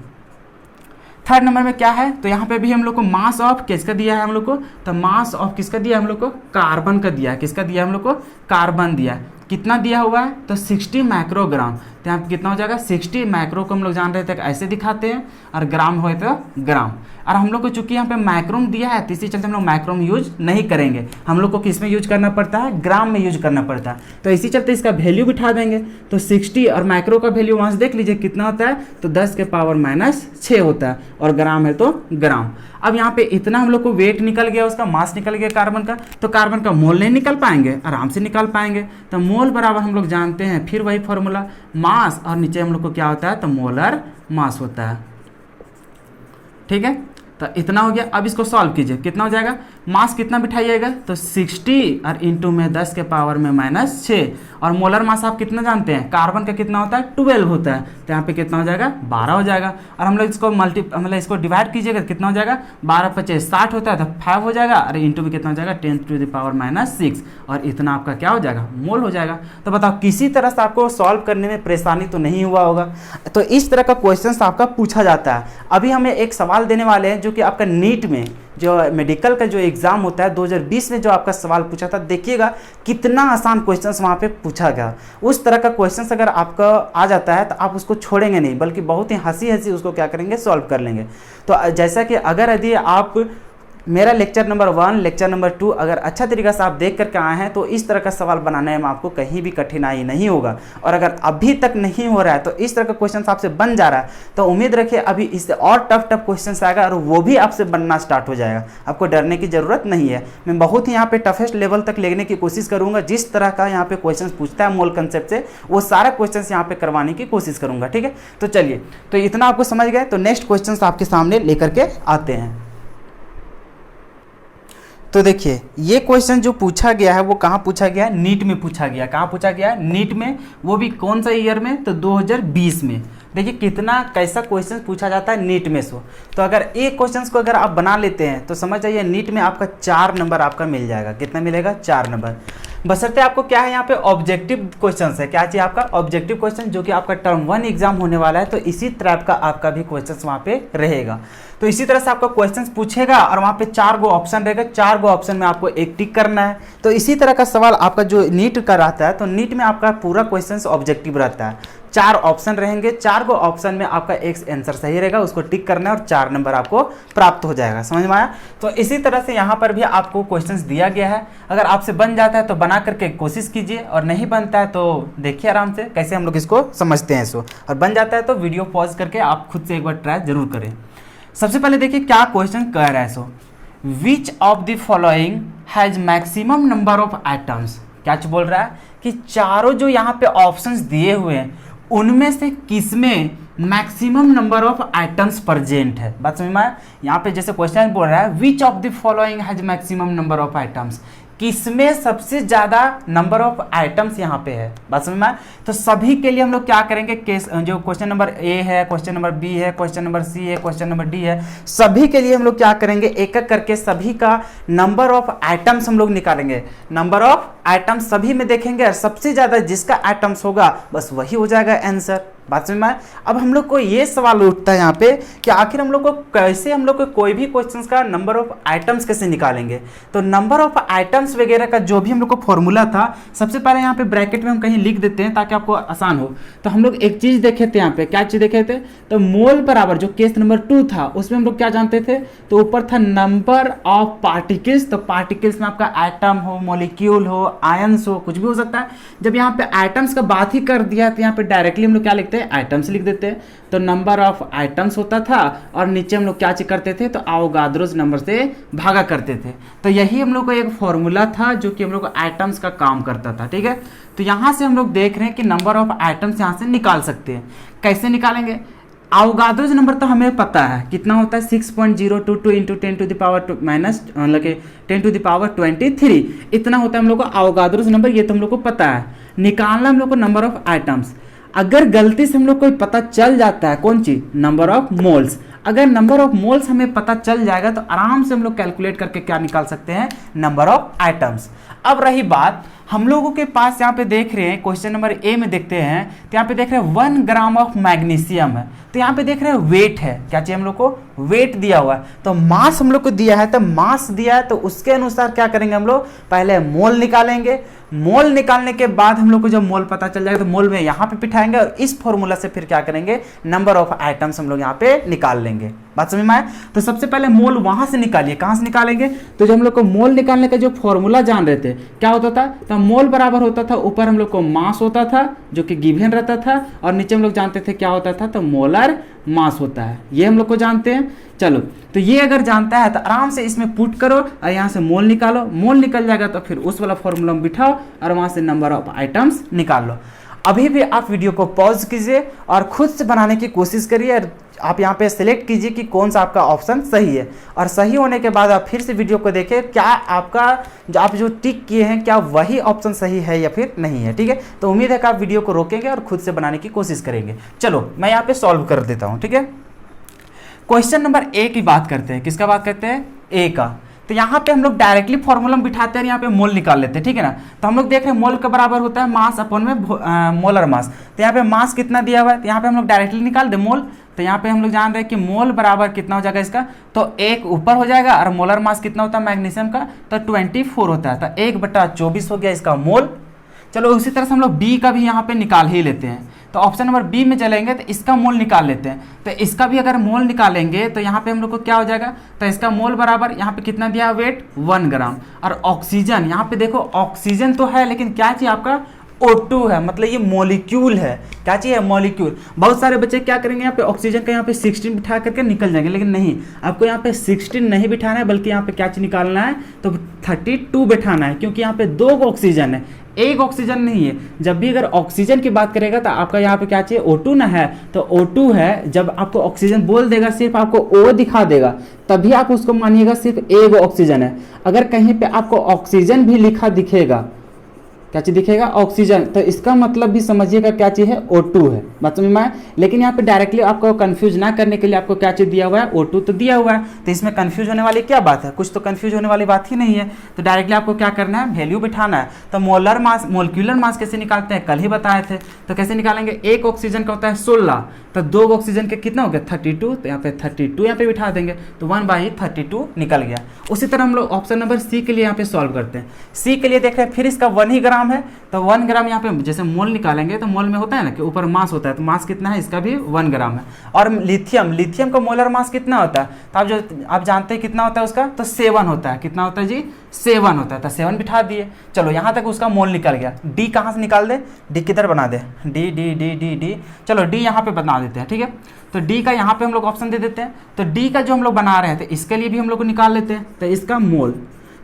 Speaker 1: थर्ड नंबर में क्या है, तो यहाँ पे भी हम लोग को मास ऑफ किसका दिया है, हम लोग को तो मास ऑफ किसका दिया है, हम लोग को कार्बन का दिया है। किसका दिया है, हम लोग को कार्बन दिया है। कितना दिया हुआ है, तो 60 माइक्रोग्राम। तो यहाँ पे कितना हो जाएगा, 60 माइक्रो को हम लोग जान रहे थे ऐसे दिखाते हैं और ग्राम हो तो ग्राम। और हम लोग को चूंकि यहाँ पे माइक्रोम दिया है तो इसी चलते हम लोग माइक्रोम यूज नहीं करेंगे। हम लोग को किस में यूज करना पड़ता है, ग्राम में यूज करना पड़ता है। तो इसी चलते इसका वैल्यू बिठा देंगे। तो 60 और माइक्रो का वैल्यू वहाँ से देख लीजिए कितना होता है, तो 10⁻⁻6 होता है और ग्राम है तो ग्राम। अब यहाँ पे इतना हम लोग को वेट निकल गया, उसका मास निकल गया कार्बन का। तो कार्बन का मोल नहीं निकल पाएंगे, आराम से निकाल पाएंगे। तो मोल बराबर हम लोग जानते हैं, फिर वही फॉर्मूला मास और नीचे हम लोग को क्या होता है, तो मोलर मास होता है, ठीक है। तो इतना हो गया। अब इसको सॉल्व कीजिए, कितना हो जाएगा, मास कितना बिठाइएगा तो 60 और इंटू में 10 के पावर में -6, और मोलर मास आप कितना जानते हैं, कार्बन का कितना होता है 12 होता है, तो यहाँ पे कितना हो जाएगा 12 हो जाएगा। और हम लोग इसको मतलब इसको डिवाइड कीजिएगा कितना हो जाएगा, 12 25 60 होता है तो 5 हो जाएगा, और इंटू में कितना हो जाएगा 10⁻⁻6, और इतना आपका क्या हो जाएगा, मोल हो जाएगा। तो बताओ किसी तरह से आपको सॉल्व करने में परेशानी तो नहीं हुआ होगा। तो इस तरह का क्वेश्चन आपका पूछा जाता है। अभी हमें एक सवाल देने वाले हैं जो कि आपका नीट में जो मेडिकल का जो एग्जाम होता है 2020 में जो आपका सवाल पूछा था, देखिएगा कितना आसान क्वेश्चंस वहाँ पे पूछा गया। उस तरह का क्वेश्चंस अगर आपका आ जाता है तो आप उसको छोड़ेंगे नहीं, बल्कि बहुत ही हंसी हंसी उसको क्या करेंगे, सॉल्व कर लेंगे। तो जैसा कि अगर यदि आप मेरा लेक्चर नंबर 1 लेक्चर नंबर 2 अगर अच्छा तरीका से आप देख करके आए हैं तो इस तरह का सवाल बनाने में आपको कहीं भी कठिनाई नहीं होगा। और अगर अभी तक नहीं हो रहा है तो इस तरह का क्वेश्चन आपसे बन जा रहा है तो उम्मीद रखिए अभी इससे और टफ क्वेश्चन आएगा और वो भी आपसे बनना स्टार्ट हो जाएगा। आपको डरने की ज़रूरत नहीं है। मैं बहुत ही यहाँ पे टफेस्ट लेवल तक लेने की कोशिश करूँगा। जिस तरह का यहाँ पे क्वेश्चन पूछता है मोल कंसेप्ट से, वो सारा क्वेश्चन यहाँ पे करवाने की कोशिश करूँगा। ठीक है, तो चलिए, तो इतना आपको समझ गए। तो नेक्स्ट क्वेश्चन आपके सामने लेकर के आते हैं। तो देखिए ये क्वेश्चन जो पूछा गया है वो कहाँ पूछा गया है, नीट में पूछा गया। कहाँ पूछा गया है, नीट में, वो भी कौन सा ईयर में, तो 2020 में। देखिए कितना कैसा क्वेश्चन पूछा जाता है नीट में से। तो अगर एक क्वेश्चन को अगर आप बना लेते हैं तो समझ जाइए नीट में आपका 4 नंबर आपका मिल जाएगा। कितना मिलेगा, 4 नंबर। बशर्ते आपको क्या है यहाँ पे ऑब्जेक्टिव क्वेश्चन है। क्या चाहिए आपका, ऑब्जेक्टिव क्वेश्चन, जो कि आपका टर्म 1 एग्जाम होने वाला है। तो इसी तरह का आपका भी क्वेश्चन वहाँ पे रहेगा। तो इसी तरह से आपका क्वेश्चन पूछेगा और वहाँ पे 4 गो ऑप्शन रहेगा। 4 गो ऑप्शन में आपको एक टिक करना है। तो इसी तरह का सवाल आपका जो नीट का रहता है, तो नीट में आपका पूरा क्वेश्चन ऑब्जेक्टिव रहता है। 4 ऑप्शन रहेंगे, 4 गो ऑप्शन में आपका एक आंसर सही रहेगा, उसको टिक करना है और 4 नंबर आपको प्राप्त हो जाएगा। समझ में आया। तो इसी तरह से यहाँ पर भी आपको क्वेश्चंस दिया गया है। अगर आपसे बन जाता है तो बना करके कोशिश कीजिए, और नहीं बनता है तो देखिए आराम से कैसे हम लोग इसको समझते हैं इसको। और बन जाता है तो वीडियो पॉज करके आप खुद से एक बार ट्राई जरूर करें। सबसे पहले देखिए क्या क्वेश्चन कह रहा है। So which of the following has maximum number of items. क्या बोल रहा है कि चारों जो यहाँ पे ऑप्शंस दिए हुए हैं उनमें से किसमें maximum number of items present है। बात समझ में आया। यहाँ पे जैसे क्वेश्चन बोल रहा है विच of the following has maximum number of items, किसमें सबसे ज्यादा नंबर ऑफ आइटम्स यहाँ पे है। बात समझ में आया। तो सभी के लिए हम लोग क्या करेंगे, केस जो क्वेश्चन नंबर ए है, क्वेश्चन नंबर बी है, क्वेश्चन नंबर सी है, क्वेश्चन नंबर डी है, सभी के लिए हम लोग क्या करेंगे, एक एक करके सभी का नंबर ऑफ आइटम्स हम लोग निकालेंगे। नंबर ऑफ आइटम्स सभी में देखेंगे और सबसे ज्यादा जिसका आइटम्स होगा बस वही हो जाएगा आंसर। बात समझ में आए। अब हम लोग को ये सवाल उठता है यहाँ पे कि आखिर हम लोग को कैसे, हम लोग को कोई भी क्वेश्चंस का नंबर ऑफ आइटम्स कैसे निकालेंगे। तो नंबर ऑफ आइटम्स वगैरह का जो भी हम लोग को फॉर्मूला था, सबसे पहले यहाँ पे ब्रैकेट में हम कहीं लिख देते हैं ताकि आपको आसान हो। तो हम लोग एक चीज देखे थे यहाँ पे, क्या चीज देखे थे, तो मोल बराबर जो केस नंबर 2 था उसमें हम लोग क्या जानते थे, तो ऊपर था नंबर ऑफ पार्टिकल्स। तो पार्टिकल्स में आपका एटम हो, मॉलिक्यूल हो, आयंस हो, कुछ भी हो सकता है। जब यहाँ पे आइटम्स का बात ही कर दिया तो यहाँ पे डायरेक्टली हम लोग क्या लिखते हैं, आइटम्स लिख देते हैं। तो नंबर ऑफ आइटम्स होता था और नीचे हम लोग क्या चेक करते थे, तो आवोगाद्रोस नंबर से भागा करते थे। तो यही हम लोग को एक फॉर्मूला था जो कि हम लोग आइटम्स का काम करता था। ठीक है, तो यहां से हम लोग देख रहे हैं कि नंबर ऑफ आइटम्स यहां से निकाल सकते हैं। कैसे निकालेंगे, आवोगाद्रोस नंबर तो हमें पता है कितना होता है, 6.022 into 10 to the power minus मतलब 10 टू द पावर 23 इतना होता है हम लोग को आवोगाद्रोस नंबर। ये तो हम लोग को पता है। निकालना हम लोग को नंबर ऑफ आइटम्स। अगर गलती से हम लोग को पता चल जाता है कौन चीज, नंबर ऑफ मोल्स, अगर नंबर ऑफ मोल्स हमें पता चल जाएगा तो आराम से हम लोग कैलकुलेट करके क्या निकाल सकते हैं, नंबर ऑफ आइटम्स। अब रही बात, हम लोगों के पास यहाँ पे देख रहे हैं क्वेश्चन नंबर ए में देखते हैं, तो यहाँ पे देख रहे हैं 1 ग्राम ऑफ मैग्नीशियम है। तो यहाँ पे देख रहे हैं वेट है, क्या चाहिए हम लोग को, वेट दिया हुआ है। तो मास हम लोग को दिया है, तो मास दिया है तो उसके अनुसार क्या करेंगे हम लोग, पहले मोल निकालेंगे। मोल निकालने के बाद हम लोग को जब मोल पता चल जाएगा तो मोल में यहाँ पे बिठाएंगे और इस फॉर्मूला से फिर क्या करेंगे, नंबर ऑफ आइटम्स हम लोग यहाँ पे निकाल लेंगे। बात समझ में आए। तो सबसे पहले मोल वहां से निकालिए। कहां से निकालेंगे, तो जब हम लोग को मोल निकालने का जो फॉर्मूला जान रहे थे, क्या होता था, तो मोल बराबर होता था, ऊपर हम लोग को मास होता था जो कि गिवन रहता था, और नीचे हम लोग जानते थे क्या होता था, तो मोलर मास होता है। ये हम लोग को जानते हैं। चलो, तो ये अगर जानता है तो आराम से इसमें पुट करो और यहाँ से मोल निकालो। मोल निकल जाएगा तो फिर उस वाला फॉर्मूला में बिठाओ और वहां से नंबर ऑफ आइटम्स निकाल लो। अभी भी आप वीडियो को पॉज कीजिए और खुद से बनाने की कोशिश करिए। आप यहाँ पे सिलेक्ट कीजिए कि कौन सा आपका ऑप्शन सही है, और सही होने के बाद आप फिर से वीडियो को देखें क्या आपका आप जो टिक किए हैं क्या वही ऑप्शन सही है या फिर नहीं है। ठीक है, तो उम्मीद है कि आप वीडियो को रोकेंगे और खुद से बनाने की कोशिश करेंगे। चलो मैं यहाँ पे सॉल्व कर देता हूँ। ठीक है, क्वेश्चन नंबर ए की बात करते हैं। किसका बात करते हैं? ए का। तो यहाँ पे हम लोग डायरेक्टली फॉर्मूला बिठाते हैं, यहाँ पे मोल निकाल लेते हैं। ठीक है ना, तो हम लोग देख रहे हैं मोल के बराबर होता है मास अपन में मोलर मास। तो यहाँ पे मास कितना दिया हुआ है, तो यहाँ पे हम लोग डायरेक्टली निकाल दे मोल। तो यहाँ पे हम लोग जान रहे हैं कि मोल बराबर कितना हो जाएगा इसका, तो 1 ऊपर हो जाएगा, और मोलर मास कितना होता है मैग्नीशियम का, तो 24 होता है, तो 1/24 हो गया इसका मोल। चलो उसी तरह से हम लोग बी का भी यहाँ पे निकाल ही लेते हैं। तो ऑप्शन नंबर बी में चलेंगे तो इसका मोल निकाल लेते हैं। तो इसका भी अगर मोल निकालेंगे तो यहाँ पे हम लोग को क्या हो जाएगा, तो इसका मोल बराबर यहाँ पे कितना दिया वेट 1 ग्राम। और ऑक्सीजन यहाँ पे देखो ऑक्सीजन तो है लेकिन क्या चाहिए आपका O2 है, मतलब ये मॉलिक्यूल है। क्या चाहिए? मॉलिक्यूल। बहुत सारे बच्चे क्या करेंगे यहाँ पे ऑक्सीजन का यहाँ पे 16 बिठा करके निकल जाएंगे, लेकिन नहीं, आपको यहाँ पे 16 नहीं बिठाना है, बल्कि यहाँ पे क्या चीज निकालना है, तो 32 बिठाना है, क्योंकि यहाँ पे 2 ऑक्सीजन है, एक ऑक्सीजन नहीं है। जब भी अगर ऑक्सीजन की बात करेगा तो आपका यहाँ पे क्या चाहिए O2 ना है, तो O2 है। जब आपको ऑक्सीजन बोल देगा सिर्फ आपको O दिखा देगा, तभी आप उसको मानिएगा सिर्फ एक ऑक्सीजन है। अगर कहीं पे आपको ऑक्सीजन भी लिखा दिखेगा, क्या चीज दिखेगा ऑक्सीजन, तो इसका मतलब भी समझिएगा क्या चीज है O2 है। बात समझ में आया? लेकिन यहाँ पे डायरेक्टली आपको कंफ्यूज ना करने के लिए आपको क्या चीज दिया हुआ है, O2 तो दिया हुआ है, तो इसमें कंफ्यूज होने वाली क्या बात है, कुछ तो कंफ्यूज होने वाली बात ही नहीं है। तो डायरेक्टली आपको क्या करना है, वैल्यू बिठाना है। तो मोलर मास मोलिक्यूलर मास कैसे निकालते हैं, कल ही बताए थे। तो कैसे निकालेंगे, एक ऑक्सीजन का होता है 16, तो 2 ऑक्सीजन के कितना हो गया 32, तो यहाँ पे 32 यहाँ पे बिठा देंगे, तो 1/32 निकल गया। उसी तरह हम लोग ऑप्शन नंबर सी के लिए यहाँ पे सॉल्व करते हैं। सी के लिए देख रहे हैं, फिर इसका 1 ही ग्राम है, तो 1 ग्राम यहाँ पे जैसे मोल निकालेंगे तो मोल में होता है ना कि ऊपर मास होता है, तो मास कितना है इसका भी 1 ग्राम है। और लिथियम का मोलर मास कितना होता है, तो आप जानते हैं कितना होता है उसका, तो 7 होता है। कितना होता है जी, 7 होता है, तो 7 बिठा दिए। चलो यहाँ तक उसका मोल निकल गया। डी कहाँ से निकाल दे, डी किधर बना दे, D D D D D, चलो डी यहाँ पे बना देते हैं। ठीक है, तो डी का यहाँ पे हम लोग ऑप्शन दे देते हैं। तो डी का जो हम लोग बना रहे थे इसके लिए भी हम लोग को निकाल लेते हैं। तो इसका मोल,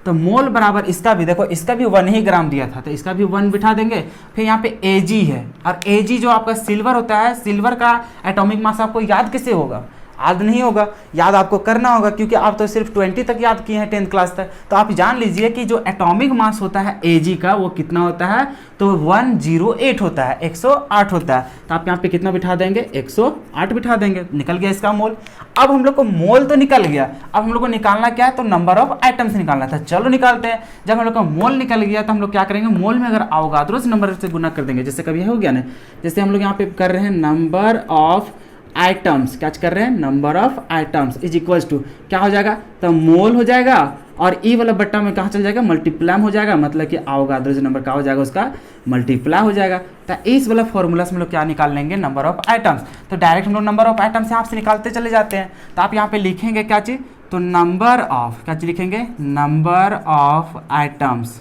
Speaker 1: तो मोल बराबर इसका भी देखो, इसका भी 1 ही ग्राम दिया था, तो इसका भी 1 बिठा देंगे। फिर यहाँ पे Ag है, और Ag जो आपका सिल्वर होता है, सिल्वर का एटॉमिक मास आपको याद कैसे होगा, याद नहीं होगा, याद आपको करना होगा, क्योंकि आप तो सिर्फ 20 तक याद किए हैं 10th क्लास तक। तो आप जान लीजिए कि जो एटॉमिक मास होता है Ag का वो कितना होता है, तो 108 होता है, 108 होता है। तो आप यहाँ पे कितना बिठा देंगे, 108 बिठा देंगे, निकल गया इसका मोल। अब हम लोग को मोल तो निकल गया, अब हम लोग को निकालना क्या है, तो नंबर ऑफ आइटम्स निकालना था। चलो निकालते हैं। जब हम लोग का मोल निकल गया तो हम लोग क्या करेंगे, मोल में अगर अवोगाद्रोस नंबर से गुना कर देंगे, जैसे कभी हो गया ना, जैसे हम लोग यहाँ पे कर रहे हैं नंबर ऑफ आइटम्स, क्या कर रहे हैं, number of items is equals to क्या हो जाएगा, तो मोल हो जाएगा, और ई वाला बट्टा में कहाँ चल जाएगा, मल्टीप्लाई हो जाएगा, मतलब कि अवोगाद्रो नंबर क्या हो जाएगा, उसका मल्टीप्लाई हो जाएगा। तो इस वाला फॉर्मूला से हम लोग क्या निकाल लेंगे, नंबर ऑफ आइटम्स। तो डायरेक्ट हम लोग नंबर ऑफ आइटम्स यहाँ से निकालते चले जाते हैं। तो आप यहाँ पे लिखेंगे क्या चीज़, तो नंबर ऑफ, क्या चीज़ लिखेंगे, नंबर ऑफ आइटम्स।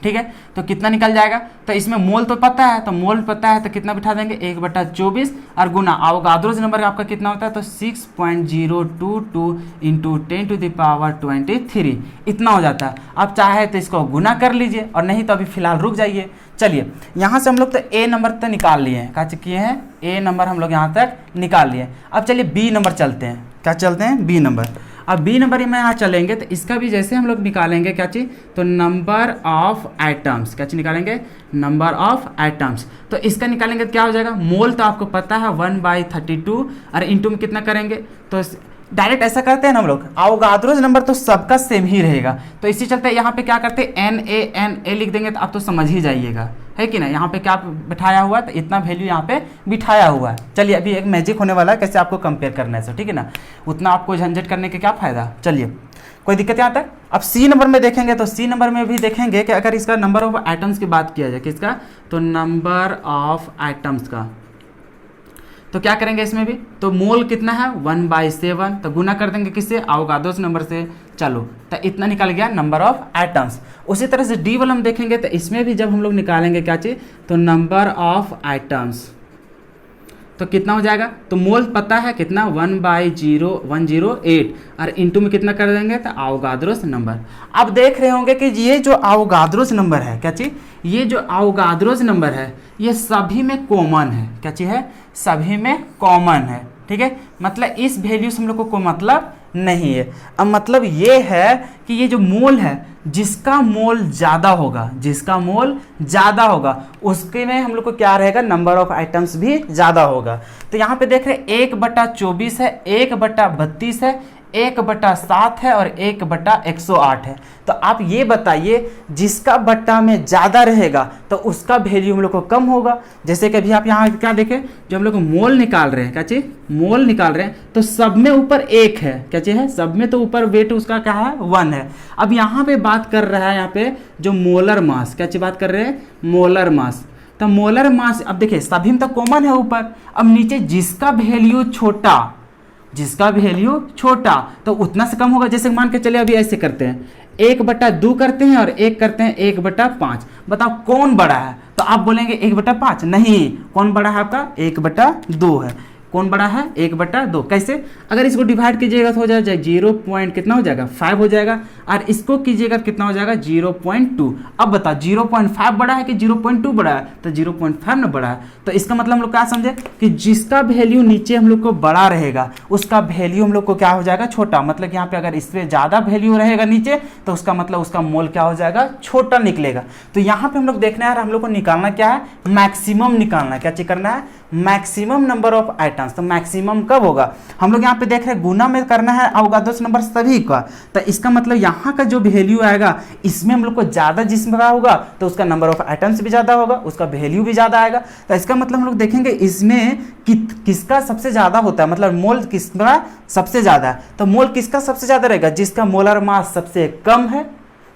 Speaker 1: ठीक है, तो कितना निकल जाएगा, तो इसमें मोल तो पता है, तो मोल पता है तो कितना बिठा देंगे, 1/24, और गुना अवोगाद्रोस नंबर आपका कितना होता है, तो 6.022 इंटू 10⁻23 इतना हो जाता है। आप चाहे तो इसको गुना कर लीजिए, और नहीं तो अभी फिलहाल रुक जाइए। चलिए यहाँ से हम लोग तो ए नंबर तक निकाल लिए हैं, क्या किए हैं, ए नंबर हम लोग यहाँ तक निकाल लिए। अब चलिए बी नंबर चलते हैं, क्या चलते हैं, बी नंबर। अब बी नंबर में यहाँ चलेंगे तो इसका भी जैसे हम लोग निकालेंगे क्या चीज़, तो नंबर ऑफ आइटम्स, क्या चीज़ निकालेंगे, नंबर ऑफ आइटम्स। तो इसका निकालेंगे तो क्या हो जाएगा, मोल तो आपको पता है 1/32, और इंटू में कितना करेंगे, तो डायरेक्ट ऐसा करते हैं ना हम लोग, अवोगाद्रोस नंबर तो सबका सेम ही रहेगा। तो इसी चलते यहाँ पे क्या करते हैं, NaNA लिख देंगे, तो आप तो समझ ही जाइएगा, है कि ना। यहाँ पे क्या बिठाया हुआ है, तो इतना वैल्यू यहाँ पे बिठाया हुआ है। चलिए अभी एक मैजिक होने वाला है, कैसे आपको कंपेयर करना है, ठीक है ना, उतना आपको झंझट करने के क्या फायदा। चलिए कोई दिक्कत यहाँ तक। अब सी नंबर में देखेंगे, तो सी नंबर में भी देखेंगे कि अगर इसका नंबर ऑफ आइटम्स की बात किया जाए, किसका, तो नंबर ऑफ आइटम्स का, तो क्या करेंगे इसमें भी, तो मोल कितना है 1/7, तो गुना कर देंगे किससे, अवोगाद्रोस नंबर से। चलो तो इतना निकल गया नंबर ऑफ आइटम्स। उसी तरह से डी वाला हम देखेंगे, तो इसमें भी जब हम लोग निकालेंगे क्या चीज़, तो नंबर ऑफ आइटम्स, तो कितना हो जाएगा, तो मोल पता है कितना 1/108, और इंटू में कितना कर देंगे, तो अवोगाद्रोस नंबर। अब देख रहे होंगे कि ये जो अवोगाद्रोस नंबर है क्या चीज़, ये जो अवोगाद्रोज नंबर है ये सभी में कॉमन है। क्या चीज़ है? सभी में कॉमन है। ठीक है, मतलब इस वैल्यू से हम लोग को कोई मतलब नहीं है। अब मतलब ये है कि ये जो मोल है, जिसका मोल ज़्यादा होगा, जिसका मोल ज़्यादा होगा उसके में हम लोग को क्या रहेगा, नंबर ऑफ आइटम्स भी ज़्यादा होगा। तो यहाँ पे देख रहे 1/24 है, 1/32 है, 1/7 है और 1/108 है। तो आप ये बताइए जिसका बट्टा में ज़्यादा रहेगा तो उसका वैल्यू हम लोग को कम होगा। जैसे कि अभी आप यहाँ क्या देखें, जो हम लोग मोल निकाल रहे हैं, क्या चीज़, मोल निकाल रहे हैं, तो सब में ऊपर 1 है। क्या चीज़ है? सब में तो ऊपर वेट उसका क्या है, 1 है। अब यहाँ पे बात कर रहा है, यहाँ पे जो मोलर मास, क्या चीज़ बात कर रहे हैं, मोलर मास। तो मोलर मास अब देखिए सभी में तो कॉमन है ऊपर, अब नीचे जिसका वैल्यू छोटा, जिसका वैल्यू छोटा तो उतना से कम होगा। जैसे मान के चले अभी ऐसे करते हैं, 1/2 करते हैं और 1 करते हैं 1/5। बताओ कौन बड़ा है? तो आप बोलेंगे 1/5, नहीं, कौन बड़ा है आपका, 1/2 है। कौन बड़ा है, 1/2। कैसे? अगर इसको डिवाइड कीजिएगा तो हो जाएगा 0 पॉइंट कितना हो जाएगा, 5 हो जाएगा, और इसको कीजिएगा कितना हो जाएगा, 0.2। अब बताओ 0.5 बड़ा है कि 0.2 बड़ा है, तो 0.5 ना बड़ा है। तो इसका मतलब हम लोग क्या समझे कि जिसका वैल्यू नीचे हम लोग को बड़ा रहेगा उसका वैल्यू हम लोग को क्या हो जाएगा, छोटा। मतलब यहाँ पे अगर इससे ज़्यादा वैल्यू रहेगा नीचे तो उसका मतलब उसका मोल क्या हो जाएगा, छोटा निकलेगा। तो यहाँ पे हम लोग देखना है, हम लोग को निकालना क्या है, मैक्सिमम निकालना है। क्या चेक करना है, मैक्सिमम नंबर ऑफ आइटम्स। तो मैक्सिमम कब होगा, हम लोग यहाँ पे देख रहे हैं गुना में करना है अवोगाद्रोस नंबर सभी का। तो इसका मतलब यहाँ का जो वैल्यू आएगा इसमें हम लोग को ज़्यादा जिसमें का होगा तो उसका नंबर ऑफ आइटम्स भी ज़्यादा होगा, उसका वैल्यू भी ज़्यादा आएगा। तो इसका मतलब हम लोग देखेंगे इसमें किसका सबसे ज़्यादा होता है, मतलब मोल किसका सबसे ज़्यादा है। तो मोल किसका सबसे ज़्यादा रहेगा, जिसका मोलर मास सबसे कम है,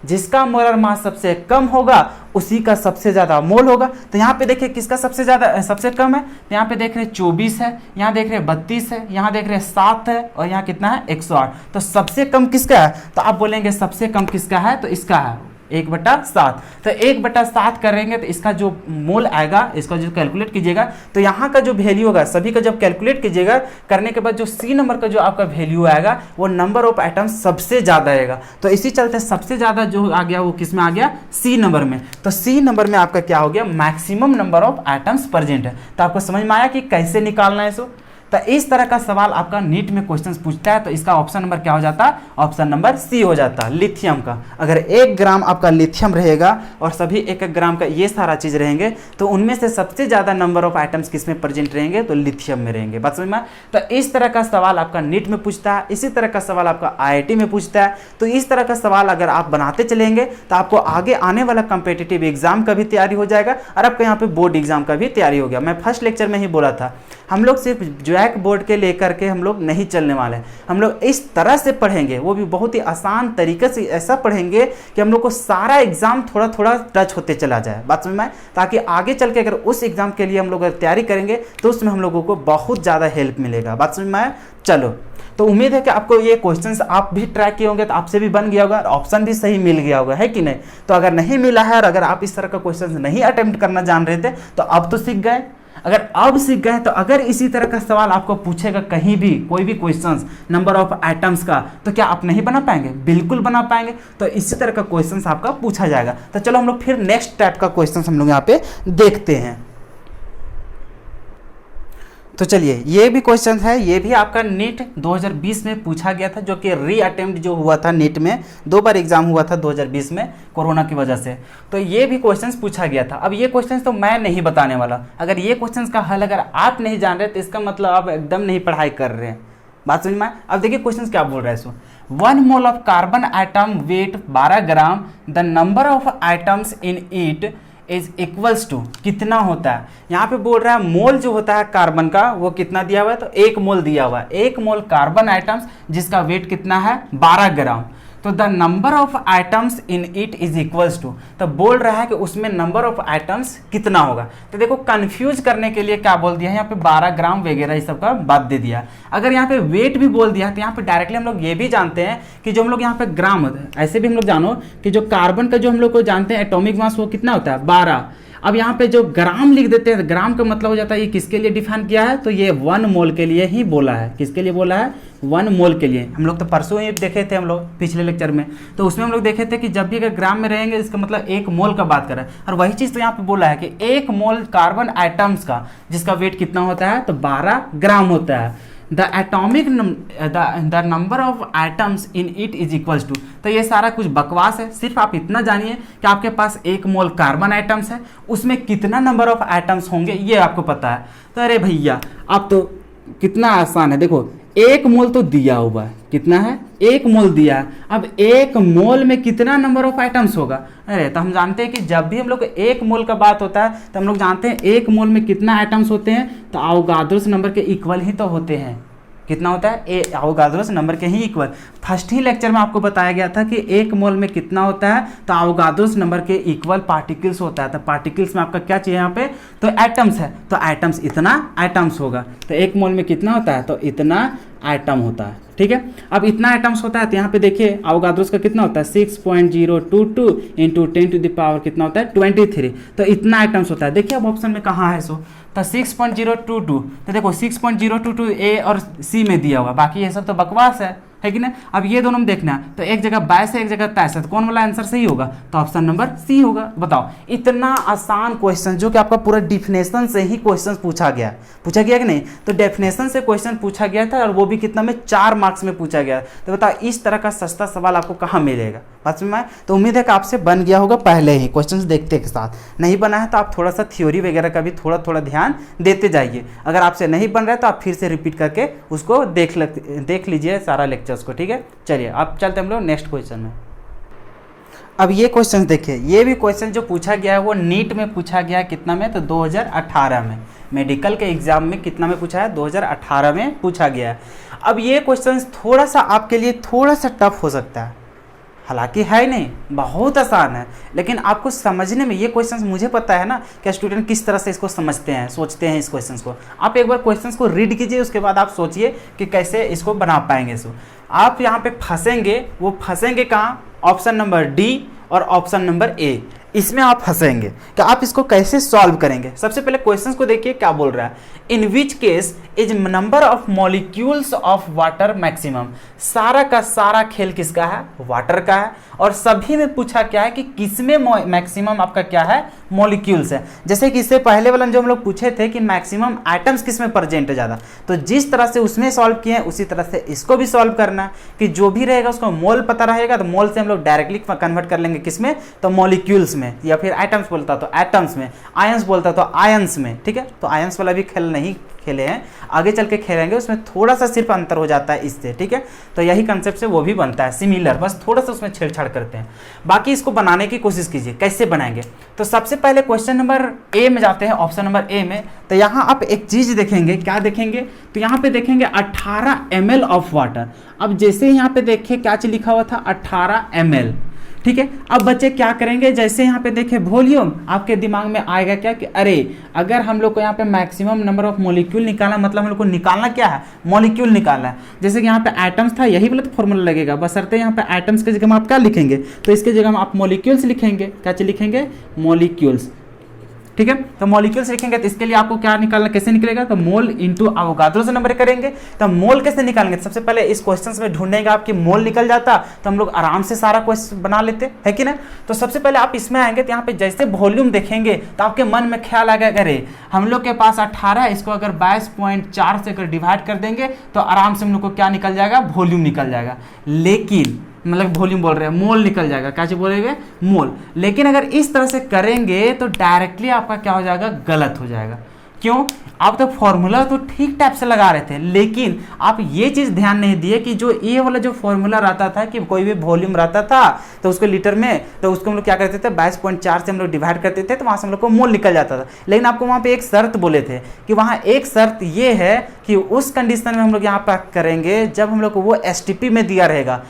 Speaker 1: जिसका मोलर मास सबसे कम होगा उसी का सबसे ज़्यादा मोल होगा। तो यहाँ पे देखिए किसका सबसे ज़्यादा सबसे कम है, तो यहाँ पे देख रहे 24 है, यहाँ देख रहे 32 है, यहाँ देख रहे 7 है और यहाँ कितना है 108। तो सबसे कम किसका है, तो आप बोलेंगे सबसे कम किसका है, तो इसका है 1/7। तो 1/7 करेंगे तो इसका जो मोल आएगा, इसका जो कैलकुलेट कीजिएगा तो यहाँ का जो वैल्यू होगा सभी का जब कैलकुलेट कीजिएगा करने के बाद जो सी नंबर का जो आपका वैल्यू आएगा वो नंबर ऑफ आइटम्स सबसे ज़्यादा आएगा। तो इसी चलते सबसे ज़्यादा जो आ गया वो किस में आ गया, सी नंबर में। तो सी नंबर में आपका क्या हो गया, maximum number of items present है। तो आपको समझ में आया कि कैसे निकालना है इसको। तो इस तरह का सवाल आपका नीट में क्वेश्चंस पूछता है तो इसका ऑप्शन नंबर क्या हो जाता है, ऑप्शन नंबर सी हो जाता है, लिथियम का। अगर 1 ग्राम आपका लिथियम रहेगा और सभी 1-1 ग्राम का ये सारा चीज़ रहेंगे तो उनमें से सबसे ज़्यादा नंबर ऑफ आइटम्स किस में प्रेजेंट रहेंगे, तो लिथियम में रहेंगे। बात समझ में? तो इस तरह का सवाल आपका नीट में पूछता है, इसी तरह का सवाल आपका IIT में पूछता है। तो इस तरह का सवाल अगर आप बनाते चलेंगे तो आपको आगे आने वाला कॉम्पिटिटिव एग्जाम का भी तैयारी हो जाएगा और आपका यहाँ पे बोर्ड एग्जाम का भी तैयारी हो गया। मैं फर्स्ट लेक्चर में ही बोला था हम लोग सिर्फ जैक बोर्ड के लेकर के हम लोग नहीं चलने वाले हैं, हम लोग इस तरह से पढ़ेंगे, वो भी बहुत ही आसान तरीके से ऐसा पढ़ेंगे कि हम लोग को सारा एग्जाम थोड़ा थोड़ा टच होते चला जाए। बात समझ में आए? ताकि आगे चल के अगर उस एग्जाम के लिए हम लोग तैयारी करेंगे तो उसमें हम लोगों को बहुत ज़्यादा हेल्प मिलेगा। बात समझ में आए? चलो, तो उम्मीद है कि आपको ये क्वेश्चंस आप भी ट्राई किए होंगे तो आपसे भी बन गया होगा और ऑप्शन भी सही मिल गया होगा, है कि नहीं? तो अगर नहीं मिला है और अगर आप इस तरह का क्वेश्चंस नहीं अटेम्प्ट करना जान रहे थे तो अब तो सीख गए। अगर अब सीख गए तो अगर इसी तरह का सवाल आपको पूछेगा कहीं भी कोई भी क्वेश्चंस नंबर ऑफ आइटम्स का तो क्या आप नहीं बना पाएंगे? बिल्कुल बना पाएंगे। तो इसी तरह का क्वेश्चंस आपका पूछा जाएगा। तो चलो हम लोग फिर नेक्स्ट टाइप का क्वेश्चंस हम लोग यहाँ पे देखते हैं। तो चलिए ये भी क्वेश्चन है, ये भी आपका नीट 2020 में पूछा गया था, जो कि री अटेम्प्ट जो हुआ था नीट में 2 बार एग्जाम हुआ था 2020 में कोरोना की वजह से। तो ये भी क्वेश्चंस पूछा गया था। अब ये क्वेश्चंस तो मैं नहीं बताने वाला। अगर ये क्वेश्चंस का हल अगर आप नहीं जान रहे तो इसका मतलब आप एकदम नहीं पढ़ाई कर रहे हैं। बात समझ में? अब देखिए क्वेश्चन क्या बोल रहा है। So 1 mole of carbon item weight 12 gram, the number of items in it is equals to, कितना होता है? यहाँ पे बोल रहा है मोल जो होता है कार्बन का वो कितना दिया हुआ है, तो 1 मोल दिया हुआ है। 1 मोल कार्बन आइटम्स जिसका वेट कितना है 12 ग्राम। तो the number of items in it is equals to, तो बोल रहा है कि उसमें नंबर ऑफ आइटम्स कितना होगा। तो देखो कंफ्यूज करने के लिए क्या बोल दिया है यहाँ पे 12 ग्राम वगैरह इस सब का बात दे दिया। अगर यहाँ पे वेट भी बोल दिया तो यहाँ पे डायरेक्टली हम लोग ये भी जानते हैं कि जो हम लोग यहाँ पे ग्राम होता है, ऐसे भी हम लोग जानो कि जो कार्बन का जो हम लोग को जानते हैं एटॉमिक मास वो कितना होता है 12, अब यहाँ पे जो ग्राम लिख देते हैं, ग्राम का मतलब हो जाता है ये किसके लिए डिफाइन किया है, तो ये 1 मोल के लिए ही बोला है। किसके लिए बोला है, 1 मोल के लिए। हम लोग तो परसों ही देखे थे, हम लोग पिछले लेक्चर में, तो उसमें हम लोग देखे थे कि जब भी अगर ग्राम में रहेंगे इसका मतलब 1 मोल का बात कर रहा है। और वही चीज़ तो यहाँ पे बोला है कि 1 मोल कार्बन आइटम्स का जिसका वेट कितना होता है, तो 12 ग्राम होता है। The number of items in it is equals to, तो ये सारा कुछ बकवास है। सिर्फ आप इतना जानिए कि आपके पास 1 मोल कार्बन आइटम्स है, उसमें कितना नंबर ऑफ आइटम्स होंगे ये आपको पता है। तो अरे भैया आप तो कितना आसान है, देखो 1 मोल तो दिया हुआ है, कितना है, 1 मोल दिया है। अब 1 मोल में कितना नंबर ऑफ आइटम्स होगा, अरे तो हम जानते हैं कि जब भी हम लोग 1 मोल का बात होता है तो हम लोग जानते हैं 1 मोल में कितना आइटम्स होते हैं, तो अवोगाद्रोस नंबर के इक्वल ही तो होते हैं। कितना होता है, अवोगाद्रोस नंबर के ही इक्वल। फर्स्ट ही लेक्चर में आपको बताया गया था कि 1 मोल में कितना होता है, तो अवोगाद्रोस नंबर के इक्वल पार्टिकल्स होता है। तो पार्टिकल्स में आपका क्या चाहिए यहाँ पे, तो एटम्स है, तो एटम्स इतना एटम्स होगा। तो 1 मोल में कितना होता है, तो इतना एटम होता है। ठीक है, अब इतना एटम्स होता है तो यहाँ पे देखिए अवोगाद्रोस का कितना होता है, 6.022 इंटू 10 टू द पावर कितना होता है, 23। तो इतना एटम्स होता है। देखिए अब ऑप्शन में कहाँ है, सो तो 6.022, तो देखो 6.022 ए और सी में दिया हुआ, बाकी ये सब तो बकवास है कि ना। अब ये दोनों में देखना है, तो एक जगह 22 है, एक जगह 23 है, तो कौन वाला आंसर सही होगा, तो ऑप्शन नंबर सी होगा। बताओ, इतना आसान क्वेश्चन जो कि आपका पूरा डिफिनेशन से ही क्वेश्चन पूछा गया कि नहीं, तो डेफिनेशन से क्वेश्चन पूछा गया था और वो भी कितना में, 4 मार्क्स में पूछा गया। तो बताओ इस तरह का सस्ता सवाल आपको कहाँ मिलेगा, बात समझ में आए। तो उम्मीद है कि आपसे बन गया होगा पहले ही क्वेश्चन देखते के साथ। नहीं बना है तो आप थोड़ा सा थ्योरी वगैरह का भी थोड़ा थोड़ा ध्यान देते जाइए। अगर आपसे नहीं बन रहा है तो आप फिर से रिपीट करके उसको देख लीजिए सारा लेक्चर्स को। ठीक है, चलिए अब चलते हम लोग नेक्स्ट क्वेश्चन में। अब ये क्वेश्चन देखिए, ये भी क्वेश्चन जो पूछा गया है वो नीट में पूछा गया है, कितना में, तो 2018 में। मेडिकल के एग्जाम में कितना में पूछा है, 2018 में पूछा गया है। अब ये क्वेश्चन थोड़ा सा आपके लिए थोड़ा सा टफ हो सकता है, हालांकि है नहीं, बहुत आसान है, लेकिन आपको समझने में ये क्वेश्चंस, मुझे पता है ना कि स्टूडेंट किस तरह से इसको समझते हैं, सोचते हैं इस क्वेश्चंस को। आप एक बार क्वेश्चंस को रीड कीजिए, उसके बाद आप सोचिए कि कैसे इसको बना पाएंगे। इसको आप यहाँ पे फंसेंगे, वो फंसेंगे कहाँ, ऑप्शन नंबर डी और ऑप्शन नंबर ए, इसमें आप फंसेंगे कि आप इसको कैसे सॉल्व करेंगे। सबसे पहले क्वेश्चंस को देखिए क्या बोल रहा है, in which case is number of molecules of water maximum. सारा का सारा खेल किसका है, वाटर का है, और सभी में पूछा क्या है कि किसमें मैक्सिमम आपका क्या है, मॉलिक्यूल्स है। जैसे कि इससे पहले वाला जो हम लोग पूछे थे कि मैक्सिमम आइटम्स किसमें प्रेजेंट है ज़्यादा, तो जिस तरह से उसमें सॉल्व किए उसी तरह से इसको भी सॉल्व करना है कि जो भी रहेगा उसको मोल पता रहेगा, तो मोल से हम लोग डायरेक्टली कन्वर्ट कर लेंगे किसमें, तो मॉलिक्यूल्स में, या फिर आइटम्स बोलता तो एटम्स में, आयंस बोलता तो आयंस में। ठीक है, तो आयंस वाला भी खेल नहीं खेले हैं, आगे चल के खेलेंगे, उसमें थोड़ा सा सिर्फ अंतर हो जाता है इससे। ठीक है, तो यही कंसेप्ट से वो भी बनता है सिमिलर, बस थोड़ा सा उसमें छेड़छाड़ करते हैं। बाकी इसको बनाने की कोशिश कीजिए, कैसे बनाएंगे। तो सबसे पहले क्वेश्चन नंबर ए में जाते हैं, ऑप्शन नंबर ए में। तो यहाँ आप एक चीज देखेंगे, क्या देखेंगे, तो यहाँ पे देखेंगे 18 ml ऑफ वाटर। अब जैसे यहाँ पे देखिए क्या चीज लिखा हुआ था, 18 ml। ठीक है, अब बच्चे क्या करेंगे, जैसे यहाँ पे देखे वॉल्यूम, आपके दिमाग में आएगा क्या कि अरे अगर हम लोग को यहाँ पे मैक्सिमम नंबर ऑफ मॉलिक्यूल निकालना, मतलब हम लोग को निकालना क्या है, मॉलिक्यूल निकालना है। जैसे कि यहाँ पे एटम्स था, यही वाला तो फॉर्मूला लगेगा, बशर्ते यहाँ पे एटम्स की जगह में आप क्या लिखेंगे, तो इसके जगह में आप मॉलिक्यूल्स लिखेंगे। क्या चीज लिखेंगे, मॉलिक्यूल्स। ठीक है, तो मॉलिक्यूल्स लिखेंगे तो इसके लिए आपको क्या निकालना, कैसे निकलेगा, तो मोल इंटू अवोगाद्रो से नंबर करेंगे। तो मोल कैसे निकालेंगे, सबसे पहले इस क्वेश्चन में ढूंढेगा आपकी मोल निकल जाता, तो हम लोग आराम से सारा क्वेश्चन बना लेते है कि ना। तो सबसे पहले आप इसमें आएंगे तो यहाँ पे जैसे वॉल्यूम देखेंगे तो आपके मन में ख्याल आएगा, अरे हम लोग के पास 18, इसको अगर 22.4 से अगर डिवाइड कर देंगे तो आराम से हम लोग को क्या निकल जाएगा, वॉल्यूम निकल जाएगा। लेकिन मतलब वॉल्यूम बोल रहे हैं, मोल निकल जाएगा, क्या चीज बोलेंगे, मोल। लेकिन अगर इस तरह से करेंगे तो डायरेक्टली आपका क्या हो जाएगा, गलत हो जाएगा। क्यों, आप तो फॉर्मूला तो ठीक टाइप से लगा रहे थे, लेकिन आप ये चीज ध्यान नहीं दिए कि जो ये वाला जो फॉर्मूला रहता था कि कोई भी वॉल्यूम रहता था तो उसको लीटर में, तो उसको हम लोग क्या करते थे, 22.4 से हम लोग डिवाइड करते थे, तो वहां से हम लोग को मोल निकल जाता था। लेकिन आपको वहां पे एक शर्त बोले थे कि वहां एक शर्त ये है कि उस कंडीशन में हम लोग यहाँ पर करेंगे जब हम लोग को वो STP में दिया रहेगा।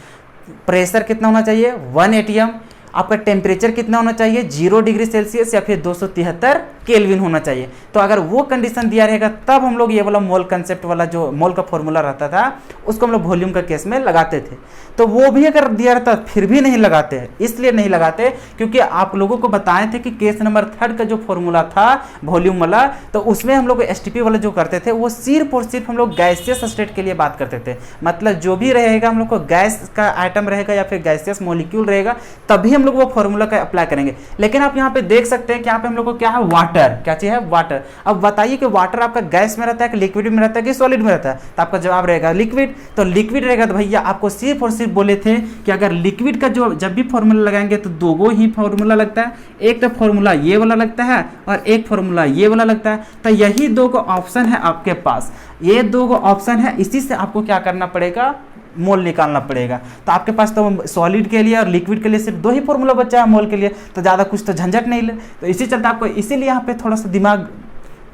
Speaker 1: प्रेशर कितना होना चाहिए, 1 atm, आपका टेम्परेचर कितना होना चाहिए, 0 डिग्री सेल्सियस या फिर 273 केल्विन होना चाहिए। तो अगर वो कंडीशन दिया रहेगा तब हम लोग ये वाला मोल कंसेप्ट वाला जो मोल का फॉर्मूला रहता था उसको हम लोग वॉल्यूम का केस में लगाते थे। तो वो भी अगर दिया रहता फिर भी नहीं लगाते हैं, इसलिए नहीं लगाते क्योंकि आप लोगों को बताए थे कि केस नंबर 3 का जो फॉर्मूला था वॉल्यूम वाला, तो उसमें हम लोग एसटीपी वाला जो करते थे वो सिर्फ और सिर्फ हम लोग गैसियस स्टेट के लिए बात करते थे। मतलब जो भी रहेगा हम लोग को गैस का आइटम रहेगा या फिर गैसियस मॉलिक्यूल रहेगा तभी हम लोग वो फॉर्मूला का अप्लाई करेंगे। लेकिन आप यहाँ पे देख सकते हैं कि यहाँ पे हम लोग को क्या है, वाटर, क्या चीज है, वाटर। अब बताइए कि वाटर आपका गैस में रहता है कि लिक्विड में रहता है कि सॉलिड में रहता है, तो आपका जवाब रहेगा लिक्विड। तो लिक्विड रहेगा तो भैया आपको सिर्फ और सिर्फ बोले थे कि अगर लिक्विड का जो जब भी फॉर्मूला लगाएंगे तो दो ही फॉर्मूला लगता है, एक तो फॉर्मूला ये वाला लगता है और एक फॉर्मूला ये वाला लगता है। तो यही 2 ऑप्शन है आपके पास, ये 2 ऑप्शन है, इसी से आपको क्या करना पड़ेगा, मोल निकालना पड़ेगा। तो आपके पास तो सॉलिड के लिए और लिक्विड के लिए सिर्फ 2 ही फॉर्मूला बचा है मोल के लिए, तो ज़्यादा कुछ तो झंझट नहीं ले। तो इसी चलते आपको इसीलिए यहाँ पे थोड़ा सा दिमाग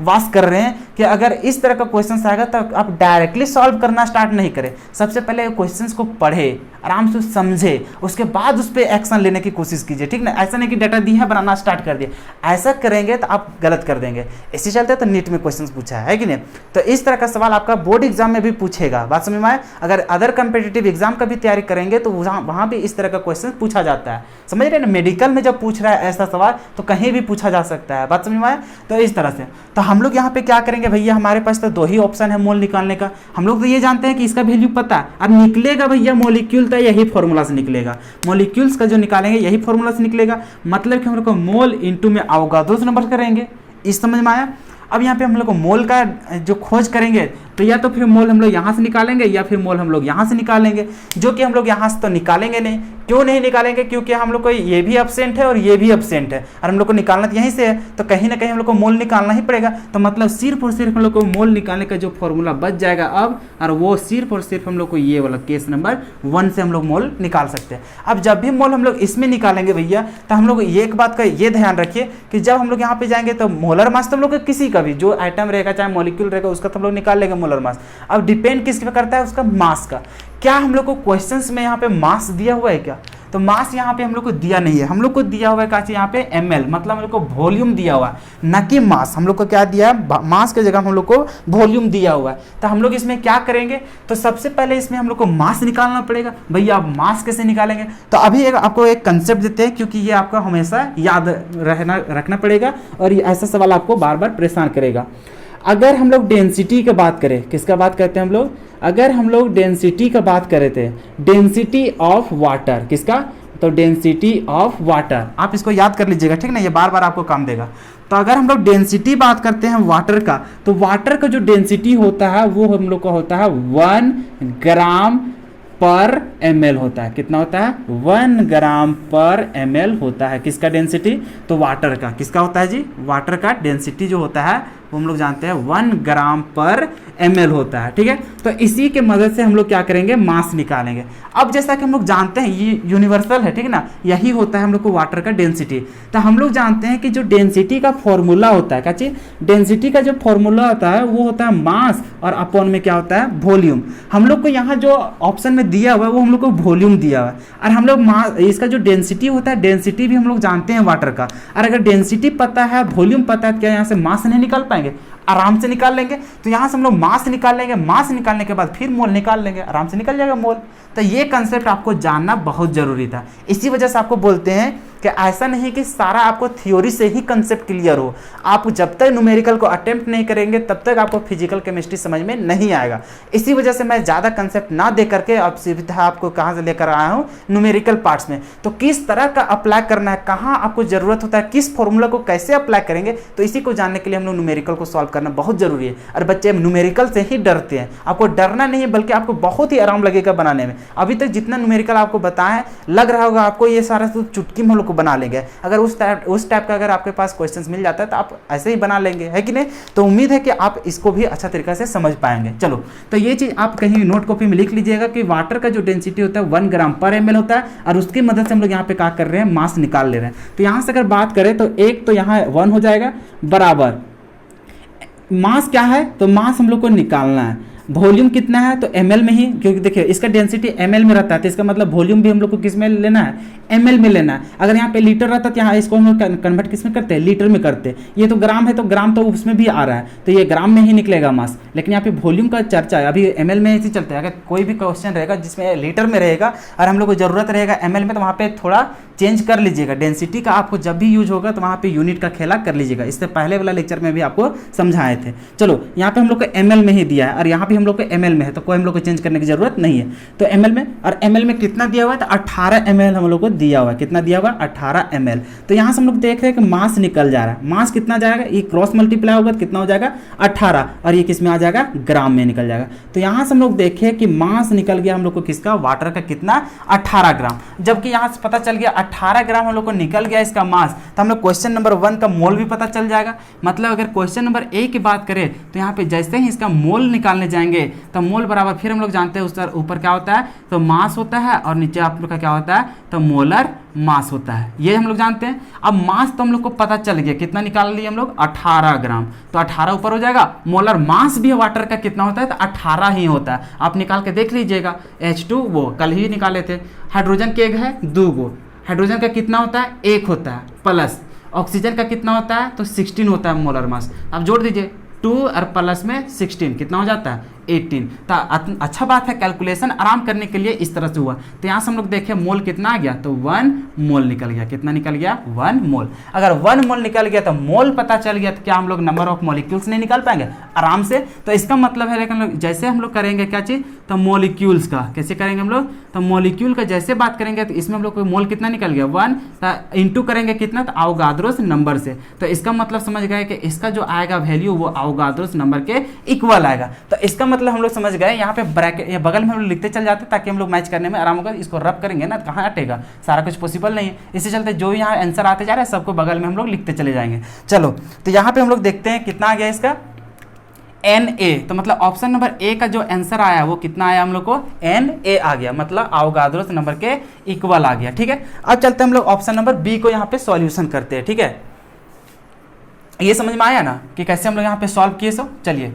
Speaker 1: वाश कर रहे हैं कि अगर इस तरह का क्वेश्चन आएगा तो आप डायरेक्टली सॉल्व करना स्टार्ट नहीं करें। सबसे पहले क्वेश्चंस को पढ़े, आराम से समझे, उसके बाद उस पर एक्शन लेने की कोशिश कीजिए, ठीक ना। ऐसा नहीं कि डाटा दी है बनाना स्टार्ट कर दिए, ऐसा करेंगे तो आप गलत कर देंगे। इसी चलते तो नीट में क्वेश्चन पूछा है कि नहीं। तो इस तरह का सवाल आपका बोर्ड एग्जाम में भी पूछेगा, बात समझ में आए। अगर अदर कम्पिटिटिव एग्जाम का भी तैयारी करेंगे तो वहाँ भी इस तरह का क्वेश्चन पूछा जाता है, समझ रहे ना। मेडिकल में जब पूछ रहा है ऐसा सवाल तो कहीं भी पूछा जा सकता है, बात समझ में आए। तो इस तरह से तो हम लोग यहाँ पे क्या करेंगे भैया, हमारे पास तो 2 ही ऑप्शन है मोल निकालने का। हम लोग तो ये जानते हैं कि इसका वैल्यू पता है, और निकलेगा भैया मॉलिक्यूल तो यही फॉर्मूला से निकलेगा। मॉलिक्यूल्स का जो निकालेंगे यही फॉर्मूला से निकलेगा, मतलब कि हम लोग को मोल इंटू में अवोगाड्रो नंबर करेंगे। इस समझ में आया। अब यहाँ पे हम लोग को मोल का जो खोज करेंगे तो या तो फिर मोल हम लोग यहाँ से निकालेंगे या फिर मोल हम लोग यहाँ से निकालेंगे, जो कि हम लोग यहाँ से तो निकालेंगे नहीं। क्यों नहीं निकालेंगे, क्योंकि हम लोग को ये भी एब्सेंट है और ये भी एब्सेंट है, और हम लोग को निकालना तो यहीं से है, तो कहीं ना कहीं हम लोग को मोल निकालना ही पड़ेगा। तो मतलब सिर्फ और सिर्फ हम लोग को मोल निकालने का जो फॉर्मूला बच जाएगा अब, और वो सिर्फ और सिर्फ हम लोग को ये वाला केस नंबर 1 से हम लोग मोल निकाल सकते हैं। अब जब भी मोल हम लोग इसमें निकालेंगे भैया, तो हम लोग एक बात का ये ध्यान रखिए कि जब हम लोग यहाँ पे जाएंगे तो मोलर मास तो हम लोग किसी का भी जो आइटम रहेगा चाहे मॉलिक्यूल रहेगा उसका तो हम लोग निकाल लेंगे मोलर मास। अब डिपेंड किस पे करता है, उसका मास का। क्या हम लोग को क्वेश्चंस में यहाँ पे मास दिया हुआ है क्या, तो मास यहाँ पे हम लोग को दिया नहीं है। हम लोग को दिया हुआ है क्या, यहाँ पे ml, मतलब हम लोग को वॉल्यूम दिया हुआ है, न कि मास। हम लोग को क्या दिया है, मास के जगह हम लोग को वॉल्यूम दिया हुआ है। तो हम लोग इसमें क्या करेंगे, तो सबसे पहले इसमें हम लोग को मास निकालना पड़ेगा। भैया आप मास कैसे निकालेंगे, तो अभी आपको एक कंसेप्ट देते हैं, क्योंकि ये आपका हमेशा याद रखना पड़ेगा और ये ऐसा सवाल आपको बार बार परेशान करेगा। अगर हम लोग डेंसिटी की बात करें, किसका बात करते हैं हम लोग, अगर हम लोग डेंसिटी का बात करे थे, डेंसिटी ऑफ वाटर, किसका, तो डेंसिटी ऑफ वाटर, आप इसको याद कर लीजिएगा, ठीक ना, ये बार बार आपको काम देगा। तो अगर हम लोग डेंसिटी बात करते हैं वाटर का, तो वाटर का जो डेंसिटी होता है वो हम लोग का होता है 1 ग्राम पर ml होता है। कितना होता है, 1 ग्राम पर ml होता है। किसका डेंसिटी, तो वाटर का। किसका होता है जी, वाटर का डेंसिटी जो होता है वो हम लोग जानते हैं 1 ग्राम पर ml होता है, ठीक है। तो इसी के मदद से हम लोग क्या करेंगे, मास निकालेंगे। अब जैसा कि हम लोग जानते हैं ये यूनिवर्सल है, ठीक है ना, यही होता है हम लोग को वाटर का डेंसिटी। तो हम लोग जानते हैं कि जो डेंसिटी का फॉर्मूला होता है, क्या चीज, डेंसिटी का जो फॉर्मूला होता है वो होता है मास और अपॉन में क्या होता है, वॉल्यूम। हम लोग को यहाँ जो ऑप्शन में दिया हुआ है वो हम लोग को वॉल्यूम दिया हुआ है, और हम लोग मास, इसका जो डेंसिटी होता है, डेंसिटी भी हम लोग जानते हैं वाटर का। और अगर डेंसिटी पता है, वॉल्यूम पता है, तो क्या यहाँ से मास नहीं निकाल पाएंगे, आराम से निकाल लेंगे। तो यहां से हम लोग मास निकाल लेंगे, मास निकालने के बाद फिर मोल निकाल लेंगे, आराम से निकल जाएगा मोल। तो ये कंसेप्ट आपको जानना बहुत जरूरी था। इसी वजह से आपको बोलते हैं कि ऐसा नहीं कि सारा आपको थ्योरी से ही कंसेप्ट क्लियर हो। आप जब तक न्यूमेरिकल को अटेम्प्ट नहीं करेंगे तब तक आपको फिजिकल केमिस्ट्री समझ में नहीं आएगा। इसी वजह से मैं ज़्यादा कंसेप्ट ना दे करके अब सीधा आपको कहाँ से लेकर आया हूँ, न्यूमेरिकल पार्ट्स में। तो किस तरह का अप्लाई करना है, कहाँ आपको ज़रूरत होता है, किस फॉर्मूला को कैसे अप्लाई करेंगे, तो इसी को जानने के लिए हम लोग न्यूमेरिकल को सॉल्व करना बहुत जरूरी है। और बच्चे न्यूमेरिकल से ही डरते हैं, आपको डरना नहीं है, बल्कि आपको बहुत ही आराम लगेगा बनाने में। अभी तक जितना न्यूमेरिकल आपको बताएं लग रहा होगा आपको ये सारा चुटकी में हम लोग को बना लेंगे। अगर उस टाइप का अगर आपके पास क्वेश्चंस मिल जाता है तो आप ऐसे ही बना लेंगे, है कि नहीं। तो उम्मीद है कि आप इसको भी अच्छा तरीके से समझ पाएंगे। चलो, तो ये चीज आप कहीं नोट कॉपी में लिख लीजिएगा कि वाटर का जो डेंसिटी होता है 1 ग्राम पर ml होता है, और उसकी मदद से हम लोग यहाँ पे क्या कर रहे हैं, मास निकाल ले रहे हैं। तो यहाँ से अगर बात करें तो एक तो यहाँ 1 हो जाएगा बराबर, मास क्या है, तो मास हम लोग को निकालना है। वॉल्यूम कितना है तो ml में ही, क्योंकि देखिए इसका डेंसिटी ml में रहता है, तो इसका मतलब वॉल्यूम भी हम लोग को किस में लेना है, ml में लेना है। अगर यहाँ पे लीटर रहता है तो यहाँ इसको हम लोग कन्वर्ट किस में करते हैं, लीटर में करते हैं। ये तो ग्राम है तो ग्राम तो उसमें भी आ रहा है, तो ये ग्राम में ही निकलेगा मास, लेकिन यहाँ पे वॉल्यूम का चर्चा है, अभी ml में ही चलते हैं। अगर कोई भी क्वेश्चन रहेगा जिसमें लीटर में रहेगा और हम लोग को जरूरत रहेगा ml में, तो वहाँ पे थोड़ा चेंज कर लीजिएगा। डेंसिटी का आपको जब भी यूज होगा तो वहाँ पे यूनिट का खेला कर लीजिएगा, इससे पहले वाला लेक्चर में भी आपको समझाए थे। चलो यहाँ पे हम लोग को ml में ही दिया है और यहाँ पे हम लोग को ml में है, तो कोई हम लोग को चेंज करने की जरूरत नहीं है। तो ml में, और ml में कितना दिया हुआ है तो 18 ml हम लोग को दिया हुआ है। कितना दिया हुआ है, 18 ml। तो यहाँ से हम लोग देख रहे हैं कि मास निकल जा रहा है। मास कितना जाएगा, ये क्रॉस मल्टीप्लाई होगा तो कितना हो जाएगा 18, और ये किस में आ जाएगा, ग्राम में निकल जाएगा। तो यहाँ से हम लोग देखें कि मास निकल गया हम लोग को किसका, वाटर का, कितना 18 ग्राम। जबकि यहाँ से पता चल गया 18 ग्राम हम लोग को निकल गया इसका मास, तो हम लोग क्वेश्चन नंबर 1 का मोल भी पता चल जाएगा। मतलब अगर क्वेश्चन नंबर ए की बात करें तो यहाँ पे जैसे ही इसका मोल निकालने जाएंगे तो मोल बराबर, फिर हम लोग जानते हैं उस ऊपर क्या होता है तो मास होता है, और नीचे आप लोग का क्या होता है तो मोलर मास होता है, ये हम लोग जानते हैं। अब मास तो हम लोग को पता चल गया, कितना निकाल लिए हम लोग 18 ग्राम, तो 18 ऊपर हो जाएगा। मोलर मास भी वाटर का कितना होता है तो 18 ही होता है, आप निकाल के देख लीजिएगा। H2 वो कल ही निकाले थे। हाइड्रोजन के है 2 गो, हाइड्रोजन का कितना होता है 1 होता है, प्लस ऑक्सीजन का कितना होता है तो 16 होता है मोलर मास। आप जोड़ दीजिए 2 और प्लस में 16 कितना हो जाता है 18। तो अच्छा बात है, कैलकुलेशन आराम करने के लिए इस तरह से हुआ। तो यहाँ से हम लोग देखें मोल कितना आ गया तो 1 मोल निकल गया। कितना निकल गया 1 मोल। अगर 1 मोल निकल गया तो मोल पता चल गया, तो क्या हम लोग नंबर ऑफ मॉलिक्यूल्स नहीं निकाल पाएंगे आराम से। तो इसका मतलब है लेकिन जैसे हम लोग करेंगे क्या चीज़ तो मॉलिक्यूल्स का, कैसे करेंगे हम लोग तो मॉलिक्यूल का जैसे बात करेंगे तो इसमें हम लोग को मोल कितना निकल गया 1, तो इंटू करेंगे कितना तो अवोगाद्रोस नंबर से। तो इसका मतलब समझ गए कि इसका जो आएगा वैल्यू वो अवोगाद्रोस नंबर के इक्वल आएगा। तो इसका मतलब हम लोग समझ गए, यहाँ पे ब्रैकेट या बगल में हम लोग लिखते चल जाते ताकि हम लोग मैच करने में आराम होगा। इसको रब करेंगे ना कहाँ हटेगा, सारा कुछ पॉसिबल नहीं है। इसी चलते जो यहाँ आंसर आते जा रहे हैं सबको बगल में हम लोग लिखते चले जाएंगे। चलो तो यहाँ पे हम लोग देखते हैं कितना आ गया इसका Na, तो मतलब ऑप्शन नंबर ए का जो आंसर आया वो कितना आया हम लोग को Na आ गया, मतलब अवोगाद्रोस नंबर के इक्वल आ गया। ठीक है, अब चलते हैं हम लोग ऑप्शन नंबर बी को यहाँ पे सॉल्यूशन करते हैं। ठीक है, ये समझ में आया ना कि कैसे हम लोग यहाँ पे सॉल्व किए सब। चलिए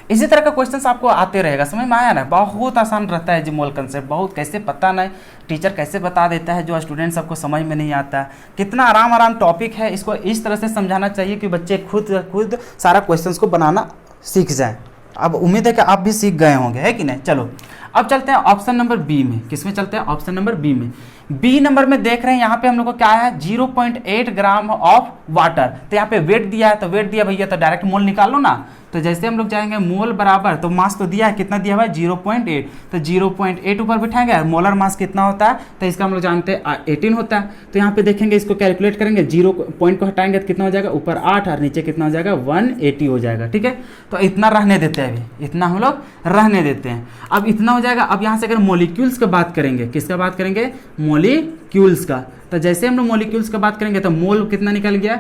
Speaker 1: इसी तरह का क्वेश्चंस आपको आते रहेगा, समझ में आया ना। बहुत आसान रहता है जी मोल कंसेप्ट, बहुत कैसे पता नहीं टीचर कैसे बता देता है जो स्टूडेंट सबको समझ में नहीं आता। कितना आराम टॉपिक है, इसको इस तरह से समझाना चाहिए कि बच्चे खुद सारा क्वेश्चंस को बनाना सीख जाए। अब उम्मीद है कि आप भी सीख गए होंगे, है कि नहीं। चलो अब चलते हैं ऑप्शन नंबर बी में। किस में चलते हैं, ऑप्शन नंबर बी में। बी नंबर में देख रहे हैं यहाँ पे हम लोग को क्या है 0.8 ग्राम ऑफ वाटर। तो यहाँ पे वेट दिया है, तो वेट दिया भैया तो डायरेक्ट मोल निकाल लो ना। तो जैसे हम लोग जाएंगे मोल बराबर, तो मास तो दिया है, कितना दिया हुआ है 0.8, तो 0.8 ऊपर बिठाएंगे। मोलर मास कितना होता है तो इसका हम लोग जानते हैं 18 होता है। तो यहाँ पे देखेंगे इसको कैलकुलेट करेंगे, 0 पॉइंट को हटाएंगे तो कितना हो जाएगा ऊपर 8 और नीचे कितना हो जाएगा 180 हो जाएगा। ठीक है, तो इतना रहने देते हैं, अभी इतना हम लोग रहने देते हैं। अब इतना हो जाएगा। अब यहाँ से अगर मोलिक्यूल्स की बात करेंगे, किसका बात करेंगे मोलिक्यूल्स का, तो जैसे हम लोग मोलिक्यूल्स की बात करेंगे तो मोल कितना निकल गया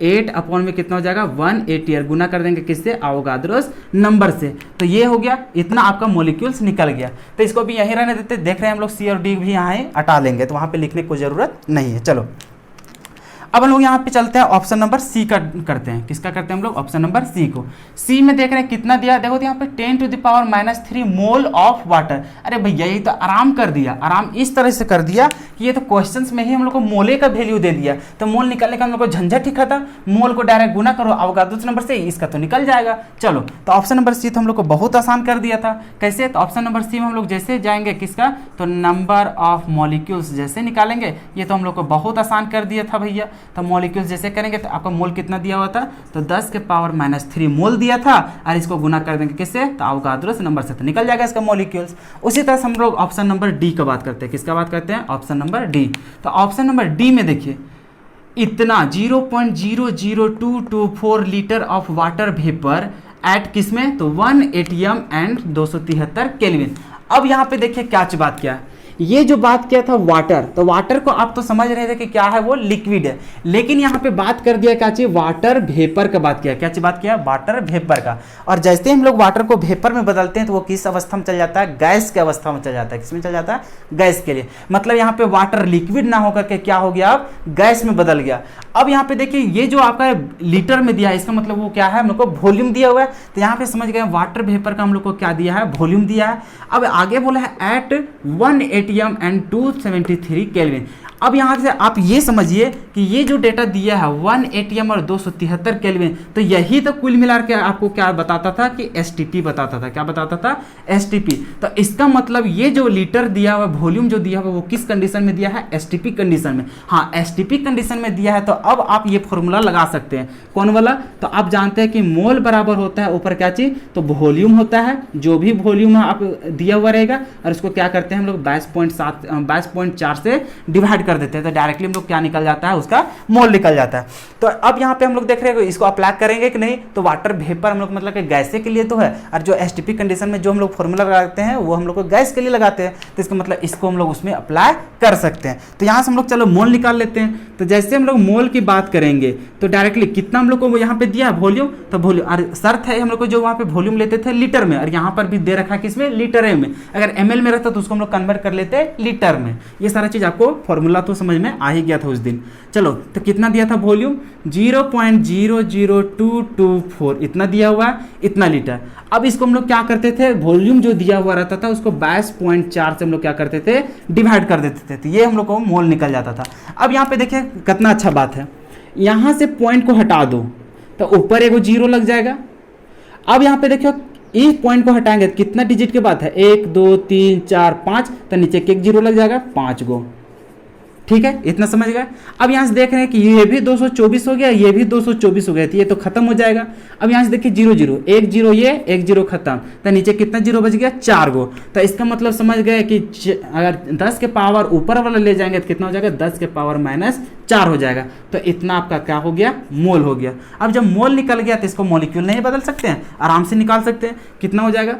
Speaker 1: 8 अपॉन में कितना हो जाएगा 180 और गुना कर देंगे किससे अवोगाद्रोस नंबर से। तो ये हो गया, इतना आपका मोलिक्यूल्स निकल गया। तो इसको भी यहीं रहने देते, देख रहे हैं हम लोग सी और डी भी यहाँ हटा लेंगे, तो वहाँ पे लिखने की कोई ज़रूरत नहीं है। चलो अब हम लोग यहाँ पे चलते हैं ऑप्शन नंबर सी का करते हैं। किसका करते हैं हम लोग ऑप्शन नंबर सी को। सी में देख रहे हैं कितना दिया, देखो तो यहाँ पे 10⁻³ मोल ऑफ वाटर। अरे भैया ये तो आराम कर दिया, आराम इस तरह से कर दिया कि ये तो क्वेश्चंस में ही हम लोग को मोले का वैल्यू दे दिया। तो मोल निकालने का हम लोग को झंझट ही खत्म, मोल को डायरेक्ट गुना करो अवोगाद्रोस नंबर से, इसका तो निकल जाएगा। चलो तो ऑप्शन नंबर सी तो हम लोग को बहुत आसान कर दिया था। कैसे, तो ऑप्शन नंबर सी में हम लोग जैसे जाएंगे किसका तो नंबर ऑफ मॉलिक्यूल्स जैसे निकालेंगे, ये तो हम लोग को बहुत आसान कर दिया था भैया। तो मॉलिक्यूल्स जैसे करेंगे तो आपका मोल कितना दिया हुआ था तो 10⁻³ मोल दिया था, और इसको गुना कर देंगे किससे तो अवोगाद्रोस नंबर से, तो निकल जाएगा इसका मॉलिक्यूल्स। उसी तरह से हम लोग ऑप्शन नंबर डी का बात करते हैं। किसका बात करते हैं ऑप्शन नंबर डी। तो ऑप्शन नंबर डी में देखिए इतना 0.00224 litre of water vapour eight किसमें तो 1 atm एंड 273 केल्विन। अब यहाँ पे देखिए क्या बात क्या है, ये जो बात किया था वाटर, तो वाटर को आप तो समझ रहे थे कि क्या है, वो लिक्विड है, लेकिन यहाँ पे बात कर दिया क्या चीज, वाटर वेपर का बात किया। क्या चीज बात किया, वाटर वेपर का। और जैसे हम लोग वाटर को वेपर में बदलते हैं तो वो किस अवस्था में चल जाता है, गैस के अवस्था में चल जाता है। किसमें चल जाता है, गैस के लिए। मतलब यहाँ पे वाटर लिक्विड ना होकर के क्या हो गया, अब गैस में बदल गया। अब यहाँ पे देखिए ये जो आपका लीटर में दिया है, इसका मतलब वो क्या है, हम लोग को वॉल्यूम दिया हुआ है। तो यहाँ पे समझ गए वाटर वेपर का हम लोग को क्या दिया है, वॉल्यूम दिया है। अब आगे बोला है एट 1 atm एंड 273 केल्विन। अब यहाँ से आप ये समझिए कि ये जो डेटा दिया है 1 atm और 273 केल्विन, तो यही तो कुल मिला के आपको क्या बताता था कि एसटीपी बताता था। क्या बताता था, एसटीपी। तो इसका मतलब ये जो लीटर दिया हुआ, वॉल्यूम जो दिया हुआ, वो किस कंडीशन में दिया है, एसटीपी कंडीशन में। हाँ, एसटीपी कंडीशन में दिया है। तो अब आप ये फॉर्मूला लगा सकते हैं। कौन वाला, तो आप जानते हैं कि मोल बराबर होता है ऊपर क्या चीज, तो वॉल्यूम होता है। जो भी वॉल्यूम आप दिया हुआ रहेगा और इसको क्या करते हैं हम लोग 22.4 से डिवाइड कर देते हैं, तो डायरेक्टली हम लोग क्या निकल जाता है, उसका मोल निकल जाता है। तो अब यहाँ पे हम लोग देख रहे हैं इसको अप्लाई करेंगे कि नहीं, तो वाटर वेपर हम लोग मतलब कि गैसे के लिए तो है, और जो एसटीपी कंडीशन में जो हम लोग फॉर्मूला लगाते हैं वो हम लोग को गैस के लिए लगाते हैं। तो इसका मतलब इसको हम लोग उसमें अप्लाई कर सकते हैं। तो यहाँ से हम लोग चलो मोल निकाल लेते हैं। तो जैसे हम लोग मोल की बात करेंगे तो डायरेक्टली कितना हम लोग को यहाँ पे दिया वॉल्यूम, तो वॉल्यूम और शर्त है हम लोग को जो वहाँ पे वॉल्यूम लेते थे लीटर में, और यहाँ पर भी दे रखा है किसमें, लीटर में। अगर ml में रहता तो उसको हम लोग कन्वर्ट कर लेते लीटर में। ये सारा चीज आपको फॉर्मूला तो समझ में आ ही गया था उस दिन। चलो, तो कितना दिया था वॉल्यूम, 0.00224 इतना दिया हुआ है, इतना लीटर। अब इसको हम लोग क्या करते थे, वॉल्यूम जो दिया हुआ रहता था उसको 22.4 से हम लोग क्या करते थे, डिवाइड कर देते थे। तो ये हम लोग को मोल निकल जाता था। अब यहाँ पे देखिए कितना अच्छा बात है, यहाँ से पॉइंट को हटा दो तो ऊपर एगो जीरो लग जाएगा। अब यहाँ पे देखियो इस पॉइंट को हटाएंगे तो कितना डिजिट के बाद है, 1 2 3 4 5, तो नीचे एक जीरो लग जाएगा, 5 गो। ठीक है, इतना समझ गए। अब यहाँ से देख रहे हैं कि ये भी 224 हो गया, ये भी 224 हो गया, तो ये तो खत्म हो जाएगा। अब यहाँ से देखिए 0 0, 1 0 ये, 1 0 खत्म, तो नीचे कितना जीरो बच गया, 4 गो। तो इसका मतलब समझ गए कि अगर 10 के पावर ऊपर वाला ले जाएंगे तो कितना हो जाएगा, 10 के पावर -4 हो जाएगा। तो इतना आपका क्या हो गया, मोल हो गया। अब जब मोल निकल गया तो इसको मॉलिक्यूल नहीं बदल सकते हैं, आराम से निकाल सकते हैं। कितना हो जाएगा,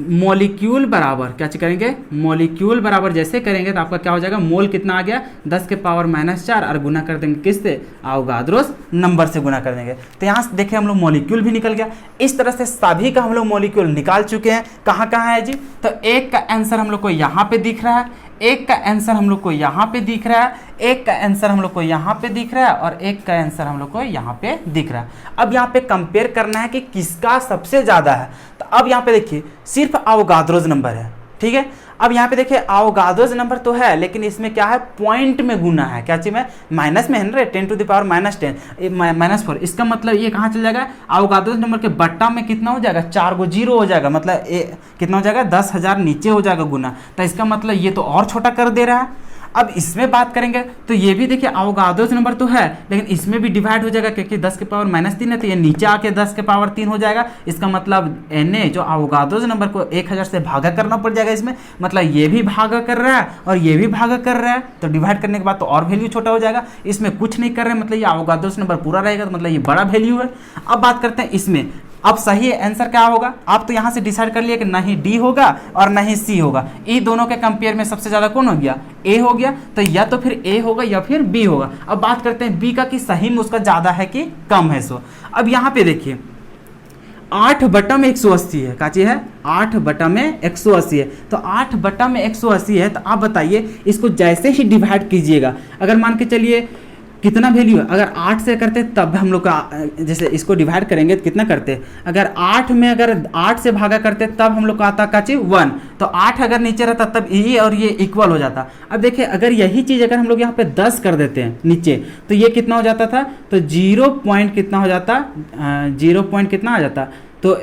Speaker 1: मॉलिक्यूल बराबर क्या करेंगे, मॉलिक्यूल बराबर जैसे करेंगे तो आपका क्या हो जाएगा, मोल कितना आ गया, 10 के पावर -4 और गुना कर देंगे किससे, अवोगाद्रोस नंबर से गुना कर देंगे। तो यहाँ से देखिए हम लोग मॉलिक्यूल भी निकल गया। इस तरह से सभी का हम लोग मॉलिक्यूल निकाल चुके हैं। कहाँ कहाँ है जी, तो एक का आंसर हम लोग को यहाँ पे दिख रहा है, एक का आंसर हम लोग को यहाँ पे दिख रहा है, एक का आंसर हम लोग को यहाँ पे दिख रहा है, और एक का आंसर हम लोग को यहाँ पे दिख रहा है। अब यहाँ पे कंपेयर करना है कि किसका सबसे ज़्यादा है। तो अब यहाँ पे देखिए सिर्फ अवोगाद्रोस नंबर है, ठीक है। अब यहाँ पे देखिए अवोगाद्रोस नंबर तो है, लेकिन इसमें क्या है, पॉइंट में गुना है। क्या चीज में, माइनस में है ना, 10 टू द पावर -4। इसका मतलब ये कहाँ चल जाएगा, अवोगाद्रोस नंबर के बट्टा में कितना हो जाएगा, 4 गो जीरो हो जाएगा, मतलब कितना हो जाएगा, 10,000 नीचे हो जाएगा गुना। तो इसका मतलब ये तो और छोटा कर दे रहा है। अब इसमें बात करेंगे तो ये भी देखिए अवोगाद्रोस नंबर तो है, लेकिन इसमें भी डिवाइड हो जाएगा क्योंकि 10 के पावर -3 है, तो ये नीचे आके 10 के पावर 3 हो जाएगा। इसका मतलब Na जो अवोगाद्रोस नंबर को 1000 से भागा करना पड़ जाएगा इसमें, मतलब ये भी भागा कर रहा है और ये भी भागा कर रहा है, तो डिवाइड करने के बाद तो और वैल्यू छोटा हो जाएगा। इसमें कुछ नहीं कर रहे हैं, मतलब ये अवोगाद्रोस नंबर पूरा रहेगा, तो मतलब ये बड़ा वैल्यू है। अब बात करते हैं इसमें, अब सही आंसर क्या होगा, आप तो यहाँ से डिसाइड कर लिए कि नहीं डी होगा और नहीं सी होगा। ये दोनों के कंपेयर में सबसे ज़्यादा कौन हो गया, ए हो गया, तो या तो फिर ए होगा या फिर बी होगा। अब बात करते हैं बी का कि सही में उसका ज़्यादा है कि कम है। सो अब यहाँ पे देखिए 8/180 है, का चीज है 8/180 है, तो 8/180 है। तो आप बताइए इसको जैसे ही डिवाइड कीजिएगा, अगर मान के चलिए कितना वैल्यू है, अगर 8 से करते तब हम लोग का जैसे इसको डिवाइड करेंगे तो कितना करते, अगर 8 में अगर 8 से भागा करते तब हम लोग का आता का चीज 1, तो 8 अगर नीचे रहता तब ये और ये इक्वल हो जाता। अब देखिए अगर यही चीज़ अगर हम लोग यहाँ पे 10 कर देते हैं नीचे, तो ये कितना हो जाता था, तो 0 पॉइंट कितना हो जाता, 0 पॉइंट कितना आ जाता, तो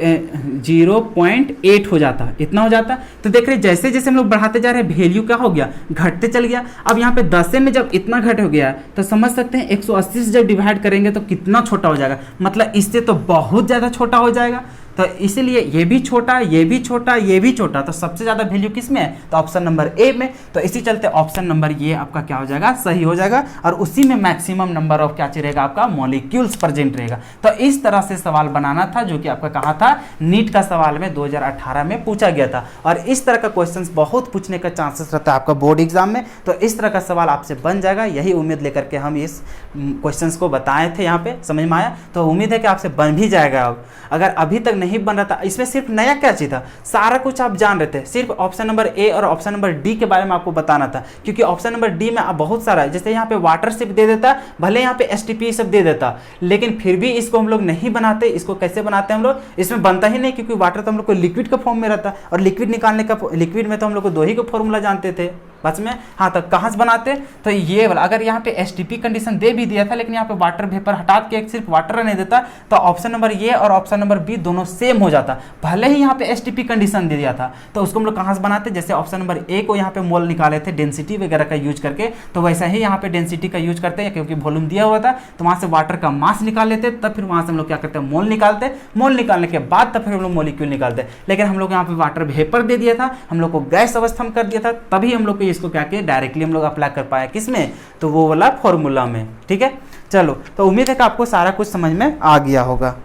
Speaker 1: 0.8 हो जाता, इतना हो जाता। तो देख रहे जैसे जैसे हम लोग बढ़ाते जा रहे हैं वैल्यू क्या हो गया, घटते चल गया। अब यहाँ पे 10 में जब इतना घट हो गया तो समझ सकते हैं 180 से जब डिवाइड करेंगे तो कितना छोटा हो जाएगा, मतलब इससे तो बहुत ज़्यादा छोटा हो जाएगा। तो इसीलिए ये भी छोटा, ये भी छोटा, ये भी छोटा, तो सबसे ज़्यादा वैल्यू किस में है, तो ऑप्शन नंबर ए में। तो इसी चलते ऑप्शन नंबर ये आपका क्या हो जाएगा, सही हो जाएगा, और उसी में मैक्सिमम नंबर ऑफ क्या रहेगा आपका, मॉलिक्यूल्स प्रेजेंट रहेगा। तो इस तरह से सवाल बनाना था, जो कि आपका कहा था नीट का सवाल में 2018 में पूछा गया था। और इस तरह का क्वेश्चन बहुत पूछने का चांसेस रहता है आपका बोर्ड एग्जाम में। तो इस तरह का सवाल आपसे बन जाएगा, यही उम्मीद लेकर के हम इस क्वेश्चन को बताए थे, यहाँ पे समझ में आया। तो उम्मीद है कि आपसे बन भी जाएगा। अब अगर अभी तक नहीं बन रहा था, इसमें सिर्फ नया क्या चीज़ था, सारा कुछ आप जान रहे थे, सिर्फ ऑप्शन नंबर ए और ऑप्शन नंबर डी के बारे में आपको बताना था। क्योंकि ऑप्शन नंबर डी में आप बहुत सारा है, जैसे यहाँ पे वाटर सिप दे देता, भले यहाँ पे एसटीपी सब दे देता, लेकिन फिर भी इसको हम लोग नहीं बनाते। इसको कैसे बनाते हैं हम लोग, इसमें बनता ही नहीं, क्योंकि वाटर तो हम लोग को लिक्विड का फॉर्म में रहता, और लिक्विड निकालने का, लिक्विड में तो हम लोग को दो ही को फॉर्मूला जानते थे बस में। हाँ, तो कहाँ से बनाते, तो ये वाला, अगर यहाँ पे एसटीपी कंडीशन दे भी दिया था, लेकिन यहाँ पे वाटर वेपर हटा के एक सिर्फ वाटर नहीं देता, तो ऑप्शन नंबर ये और ऑप्शन नंबर बी दोनों सेम हो जाता। भले ही यहाँ पे एसटीपी कंडीशन दे दिया था, तो उसको हम लोग कहाँ से बनाते, जैसे ऑप्शन नंबर ए को यहाँ पे मोल निकाले थे डेंसिटी वगैरह का यूज करके, तो वैसा ही यहाँ पे डेंसिटी का यूज करते हैं, क्योंकि वॉल्यूम दिया हुआ था, तो वहाँ से वाटर का मास निकाल लेते, तब फिर वहाँ से हम लोग क्या करते हैं, मोल निकालते, मोल निकालने के बाद तब फिर हम लोग मॉलिक्यूल निकालते। लेकिन हम लोग यहाँ पे वाटर वेपर दे दिया था, हम लोग को गैस अवस्था में कर दिया था, तभी हम लोग को इसको क्या किया, डायरेक्टली हम लोग अप्लाई कर पाए किसमें, तो वो वाला फॉर्मूला में। ठीक है, चलो, तो उम्मीद है कि आपको सारा कुछ समझ में आ गया होगा।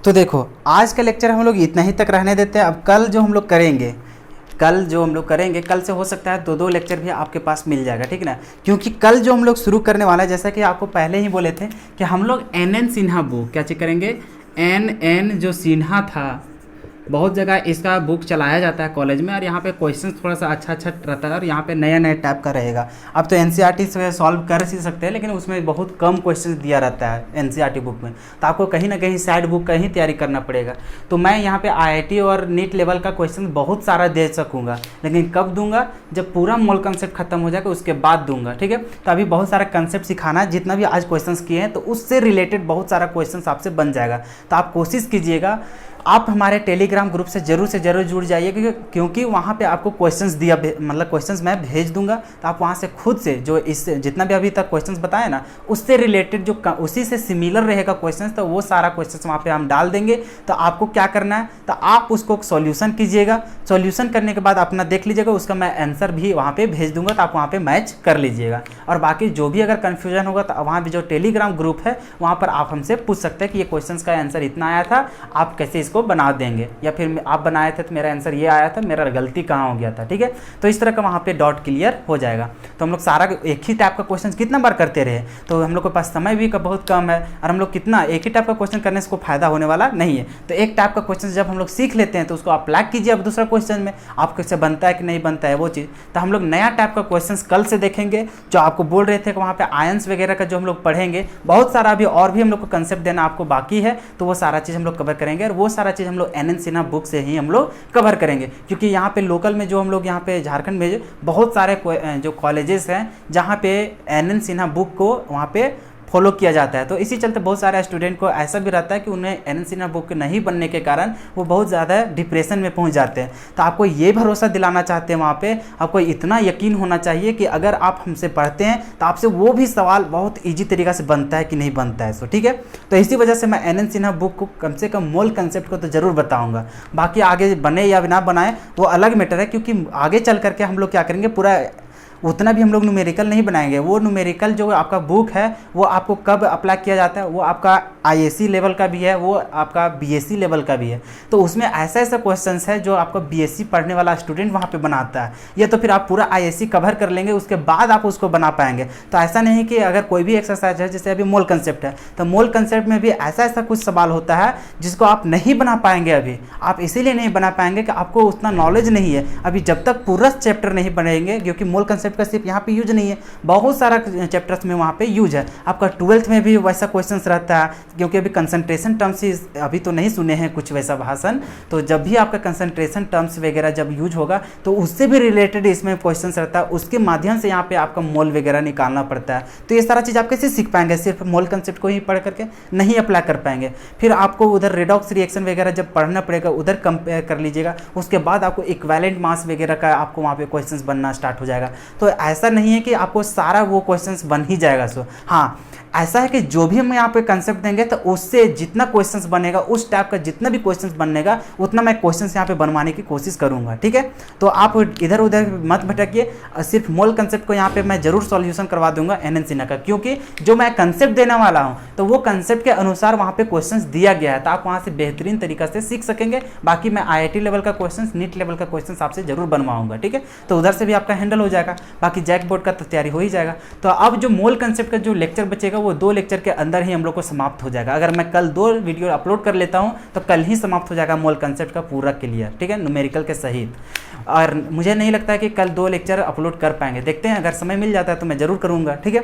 Speaker 1: तो देखो, आज का लेक्चर हम लोग इतना ही तक रहने देते हैं। अब कल जो हम लोग करेंगे, कल से हो सकता है दो लेक्चर भी आपके पास मिल जाएगा, ठीक है ना। क्योंकि कल जो हम लोग शुरू करने वाला है, जैसा कि आपको पहले ही बोले थे कि हम लोग NN सिन्हा बुक क्या चेक करेंगे, NN जो सिन्हा था, बहुत जगह इसका बुक चलाया जाता है कॉलेज में, और यहाँ पे क्वेश्चन थोड़ा सा अच्छा रहता है, और यहाँ पे नया नया टाइप का रहेगा। अब तो NCERT से सॉल्व कर ही सकते हैं, लेकिन उसमें बहुत कम क्वेश्चन दिया रहता है NCERT बुक में, तो आपको कहीं ना कहीं साइड बुक का ही तैयारी करना पड़ेगा। तो मैं यहाँ पे IIT और नीट लेवल का क्वेश्चन बहुत सारा दे सकूँगा, लेकिन कब दूंगा, जब पूरा मोल कंसेप्ट खत्म हो जाएगा उसके बाद दूंगा, ठीक है। तो अभी बहुत सारा कंसेप्ट सिखाना है, जितना भी आज क्वेश्चन किए हैं, तो उससे रिलेटेड बहुत सारा क्वेश्चन आपसे बन जाएगा। तो आप कोशिश कीजिएगा, आप हमारे टेलीग्राम ग्रुप से ज़रूर जुड़ जाइए, क्योंकि वहाँ पे आपको क्वेश्चंस दिया, मतलब क्वेश्चंस मैं भेज दूंगा, तो आप वहाँ से खुद से जो इस जितना भी अभी तक क्वेश्चंस बताए ना, उससे रिलेटेड जो उसी से सिमिलर रहेगा क्वेश्चंस, तो वो सारा क्वेश्चंस वहाँ पे हम डाल देंगे। तो आपको क्या करना है, तो आप उसको सॉल्यूशन कीजिएगा, सॉल्यूशन करने के बाद अपना देख लीजिएगा, उसका मैं आंसर भी वहाँ पर भेज दूँगा, तो आप वहाँ पर मैच कर लीजिएगा। और बाकी जो भी अगर कन्फ्यूजन होगा, तो वहाँ पर जो टेलीग्राम ग्रुप है, वहाँ पर आप हमसे पूछ सकते हैं कि ये क्वेश्चन का आंसर इतना आया था, आप कैसे इसको बना देंगे, या फिर आप बनाए थे तो मेरा आंसर ये आया था, मेरा गलती कहाँ हो गया था, ठीक है। तो इस तरह का वहाँ पे डॉट क्लियर हो जाएगा। तो हम लोग सारा एक ही टाइप का क्वेश्चन कितना बार करते रहे, तो हम लोग के पास समय भी बहुत कम है, और हम लोग कितना एक ही टाइप का क्वेश्चन करने से कोई फायदा होने वाला नहीं है। तो एक टाइप का क्वेश्चन जब हम लोग सीख लेते हैं, तो उसको अप्लाई कीजिए अब दूसरा क्वेश्चन में, आप कैसे बनता है कि नहीं बनता है वो चीज़। तो हम लोग नया टाइप का क्वेश्चन कल से देखेंगे, जो आपको बोल रहे थे कि वहाँ पे आयंस वगैरह का जो हम लोग पढ़ेंगे, बहुत सारा अभी और भी हम लोग को कंसेप्ट देना आपको बाकी है, तो वो सारा चीज़ हम लोग कवर करेंगे, और वो सारा चीज़ हम लोग NN सिन्हा बुक से ही हम लोग कवर करेंगे। क्योंकि यहाँ पे लोकल में जो हम लोग यहाँ पे झारखंड में बहुत सारे जो कॉलेजेस हैं, जहाँ पे NN सिन्हा बुक को वहाँ पे फॉलो किया जाता है। तो इसी चलते बहुत सारे स्टूडेंट को ऐसा भी रहता है कि उन्हें NN सिन्हा बुक नहीं बनने के कारण वो बहुत ज़्यादा डिप्रेशन में पहुंच जाते हैं। तो आपको ये भरोसा दिलाना चाहते हैं, वहाँ पे आपको इतना यकीन होना चाहिए कि अगर आप हमसे पढ़ते हैं, तो आपसे वो भी सवाल बहुत ईजी तरीक़ा से बनता है कि नहीं बनता है। सो ठीक है, तो इसी वजह से मैं NN सिन्हा बुक को कम से कम मोल कंसेप्ट को तो ज़रूर बताऊँगा। बाकी आगे बने या ना बनाए वो अलग मैटर है, क्योंकि आगे चल करके हम लोग क्या करेंगे, पूरा उतना भी हम लोग न्यूमेरिकल नहीं बनाएंगे। वो न्यूमेरिकल जो आपका बुक है, वो आपको कब अप्लाई किया जाता है, वो आपका IAC लेवल का भी है, वो आपका BSc लेवल का भी है। तो उसमें ऐसा ऐसा क्वेश्चंस है जो आपका BSc पढ़ने वाला स्टूडेंट वहाँ पे बनाता है, या तो फिर आप पूरा IAC कवर कर लेंगे, उसके बाद आप उसको बना पाएंगे। तो ऐसा नहीं कि अगर कोई भी एक्सरसाइज है, जैसे अभी मोल कंसेप्ट है, तो मोल कंसेप्ट में भी ऐसा ऐसा कुछ सवाल होता है जिसको आप नहीं बना पाएंगे। अभी आप इसीलिए नहीं बना पाएंगे कि आपको उतना नॉलेज नहीं है अभी, जब तक पूरा चैप्टर नहीं बनेंगे, क्योंकि मोल कंसेप्ट का सिर्फ यहाँ पे यूज नहीं है, बहुत सारा चैप्टर्स में वहाँ पे यूज है। आपका 12th में भी वैसा क्वेश्चंस रहता है, क्योंकि अभी कंसंट्रेशन टर्म्स अभी तो नहीं सुने हैं कुछ वैसा भाषण, तो जब भी आपका कंसंट्रेशन टर्म्स वगैरह जब यूज होगा, तो उससे भी रिलेटेड इसमें क्वेश्चंस रहता है, उसके माध्यम से यहाँ पे आपका मोल वगैरह निकालना पड़ता है। तो ये सारा चीज़ आप कैसे सीख पाएंगे, सिर्फ मोल कंसेप्ट को ही पढ़ करके नहीं अप्लाई कर पाएंगे। फिर आपको उधर रेडॉक्स रिएक्शन वगैरह जब पढ़ना पड़ेगा, उधर कंपेयर कर लीजिएगा, उसके बाद आपको इक्विवेलेंट मास वगैरह का आपको वहाँ पे क्वेश्चंस बनना स्टार्ट हो जाएगा। तो ऐसा नहीं है कि आपको सारा वो क्वेश्चंस बन ही जाएगा। सो हाँ, ऐसा है कि जो भी हम यहाँ पे कंसेप्ट देंगे तो उससे जितना क्वेश्चंस बनेगा, उस टाइप का जितना भी क्वेश्चंस बनेगा उतना मैं क्वेश्चंस यहाँ पे बनवाने की कोशिश करूँगा। ठीक है, तो आप इधर उधर मत भटकिए, सिर्फ मोल कंसेप्ट को यहाँ पे मैं जरूर सॉल्यूशन करवा दूंगा NN सिन्हा का, क्योंकि जो मैं कंसेप्ट देने वाला हूँ तो वो कंसेप्ट के अनुसार वहाँ पे क्वेश्चंस दिया गया है, तो आप वहाँ से बेहतरीन तरीका से सीख सकेंगे। बाकी मैं IIT लेवल का क्वेश्चंस, नीट लेवल का क्वेश्चंस आपसे जरूर बनवाऊंगा। ठीक है, तो उधर से भी आपका हैंडल हो जाएगा, बाकी जैक बोर्ड का तो तैयारी हो ही जाएगा। तो अब जो मोल कंसेप्ट का जो लेक्चर बचेगा वो 2 लेक्चर के अंदर ही हम लोग को समाप्त हो जाएगा। अगर मैं कल 2 वीडियो अपलोड कर लेता हूँ तो कल ही समाप्त हो जाएगा मोल कंसेप्ट का पूरा क्लियर। ठीक है, न्यूमेरिकल के सहित। और मुझे नहीं लगता है कि कल 2 लेक्चर अपलोड कर पाएंगे, देखते हैं, अगर समय मिल जाता है तो मैं ज़रूर करूँगा। ठीक है,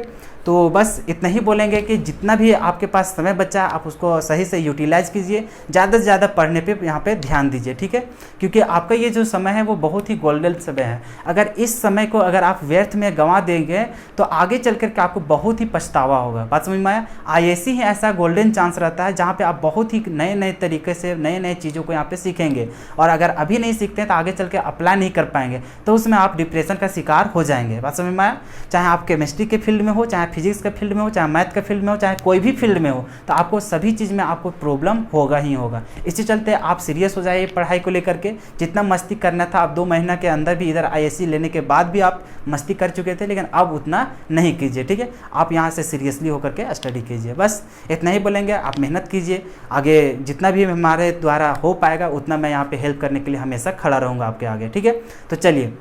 Speaker 1: तो बस इतना ही बोलेंगे कि जितना भी आपके पास समय बचा आप उसको सही से यूटिलाइज कीजिए, ज़्यादा से ज़्यादा पढ़ने पे यहाँ पे ध्यान दीजिए। ठीक है, क्योंकि आपका ये जो समय है वो बहुत ही गोल्डन समय है। अगर इस समय को अगर आप व्यर्थ में गंवा देंगे तो आगे चल कर के आपको बहुत ही पछतावा होगा। बात समझ में आया? IAC ही ऐसा गोल्डन चांस रहता है जहाँ पे आप बहुत ही नए नए तरीके से नए नए चीज़ों को यहाँ पे सीखेंगे, और अगर अभी नहीं सीखते हैं तो आगे चल के अप्लाई नहीं कर पाएंगे, तो उसमें आप डिप्रेशन का शिकार हो जाएंगे। बात समझ में आया? चाहे आप केमिस्ट्री के फील्ड में हो, चाहे फिजिक्स के फील्ड में हो, चाहे मैथ के फील्ड में हो, चाहे कोई भी फील्ड में हो, तो आपको सभी चीज़ में आपको प्रॉब्लम होगा ही होगा। इसी चलते आप सीरियस हो जाइए पढ़ाई को लेकर के। जितना मस्ती करना था आप 2 महीना के अंदर भी, इधर IAC लेने के बाद भी आप मस्ती कर चुके थे, लेकिन अब उतना नहीं कीजिए। ठीक है, आप यहाँ से सीरियसली होकर के स्टडी कीजिए। बस इतना ही बोलेंगे, आप मेहनत कीजिए, आगे जितना भी हमारे द्वारा हो पाएगा उतना मैं यहाँ पे हेल्प करने के लिए हमेशा खड़ा रहूँगा आपके आगे। ठीक है, तो चलिए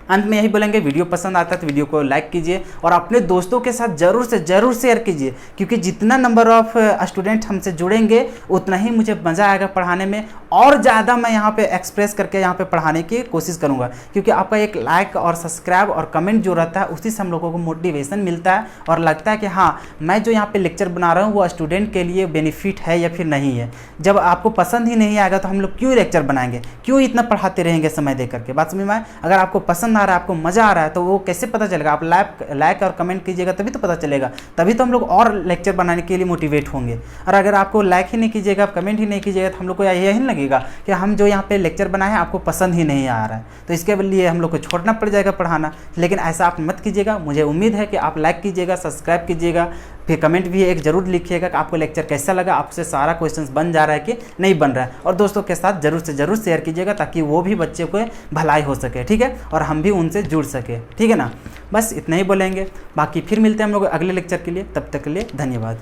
Speaker 1: अंत में यही बोलेंगे, वीडियो पसंद आता है तो वीडियो को लाइक कीजिए और अपने दोस्तों के साथ ज़रूर से ज़रूर शेयर कीजिए, क्योंकि जितना नंबर ऑफ स्टूडेंट हमसे जुड़ेंगे उतना ही मुझे मज़ा आएगा पढ़ाने में, और ज़्यादा मैं यहाँ पे एक्सप्रेस करके यहाँ पे पढ़ाने की कोशिश करूँगा। क्योंकि आपका एक लाइक और सब्सक्राइब और कमेंट जो रहता है उसी से हम लोगों को मोटिवेशन मिलता है और लगता है कि हाँ, मैं जो यहाँ पर लेक्चर बना रहा हूँ वो स्टूडेंट के लिए बेनिफिट है या फिर नहीं है। जब आपको पसंद ही नहीं आएगा तो हम लोग क्यों लेक्चर बनाएंगे, क्यों इतना पढ़ाते रहेंगे समय दे करके। बात समझ में आए? अगर आपको पसंद आ रहा है, आपको मजा आ रहा है, तो वो कैसे पता चलेगा? आप लाइक और कमेंट कीजिएगा तभी तो पता चलेगा, तभी तो हम लोग और लेक्चर बनाने के लिए मोटिवेट होंगे। और अगर आपको लाइक ही नहीं कीजिएगा, आप कमेंट ही नहीं कीजिएगा, तो हम लोग को यही नहीं लगेगा कि हम जो यहाँ पे लेक्चर बनाए हैं आपको पसंद ही नहीं आ रहा है, तो इसके लिए हम लोग को छोड़ना पड़ जाएगा पढ़ाना। लेकिन ऐसा आप मत कीजिएगा। मुझे उम्मीद है कि आप लाइक कीजिएगा, सब्सक्राइब कीजिएगा, फिर कमेंट भी एक जरूर लिखिएगा कि आपको लेक्चर कैसा लगा, आपसे सारा क्वेश्चंस बन जा रहा है कि नहीं बन रहा है, और दोस्तों के साथ जरूर से जरूर शेयर कीजिएगा ताकि वो भी बच्चे को भलाई हो सके। ठीक है, और हम भी उनसे जुड़ सके। ठीक है ना, बस इतना ही बोलेंगे। बाकी फिर मिलते हैं हम लोग अगले लेक्चर के लिए, तब तक के लिए धन्यवाद।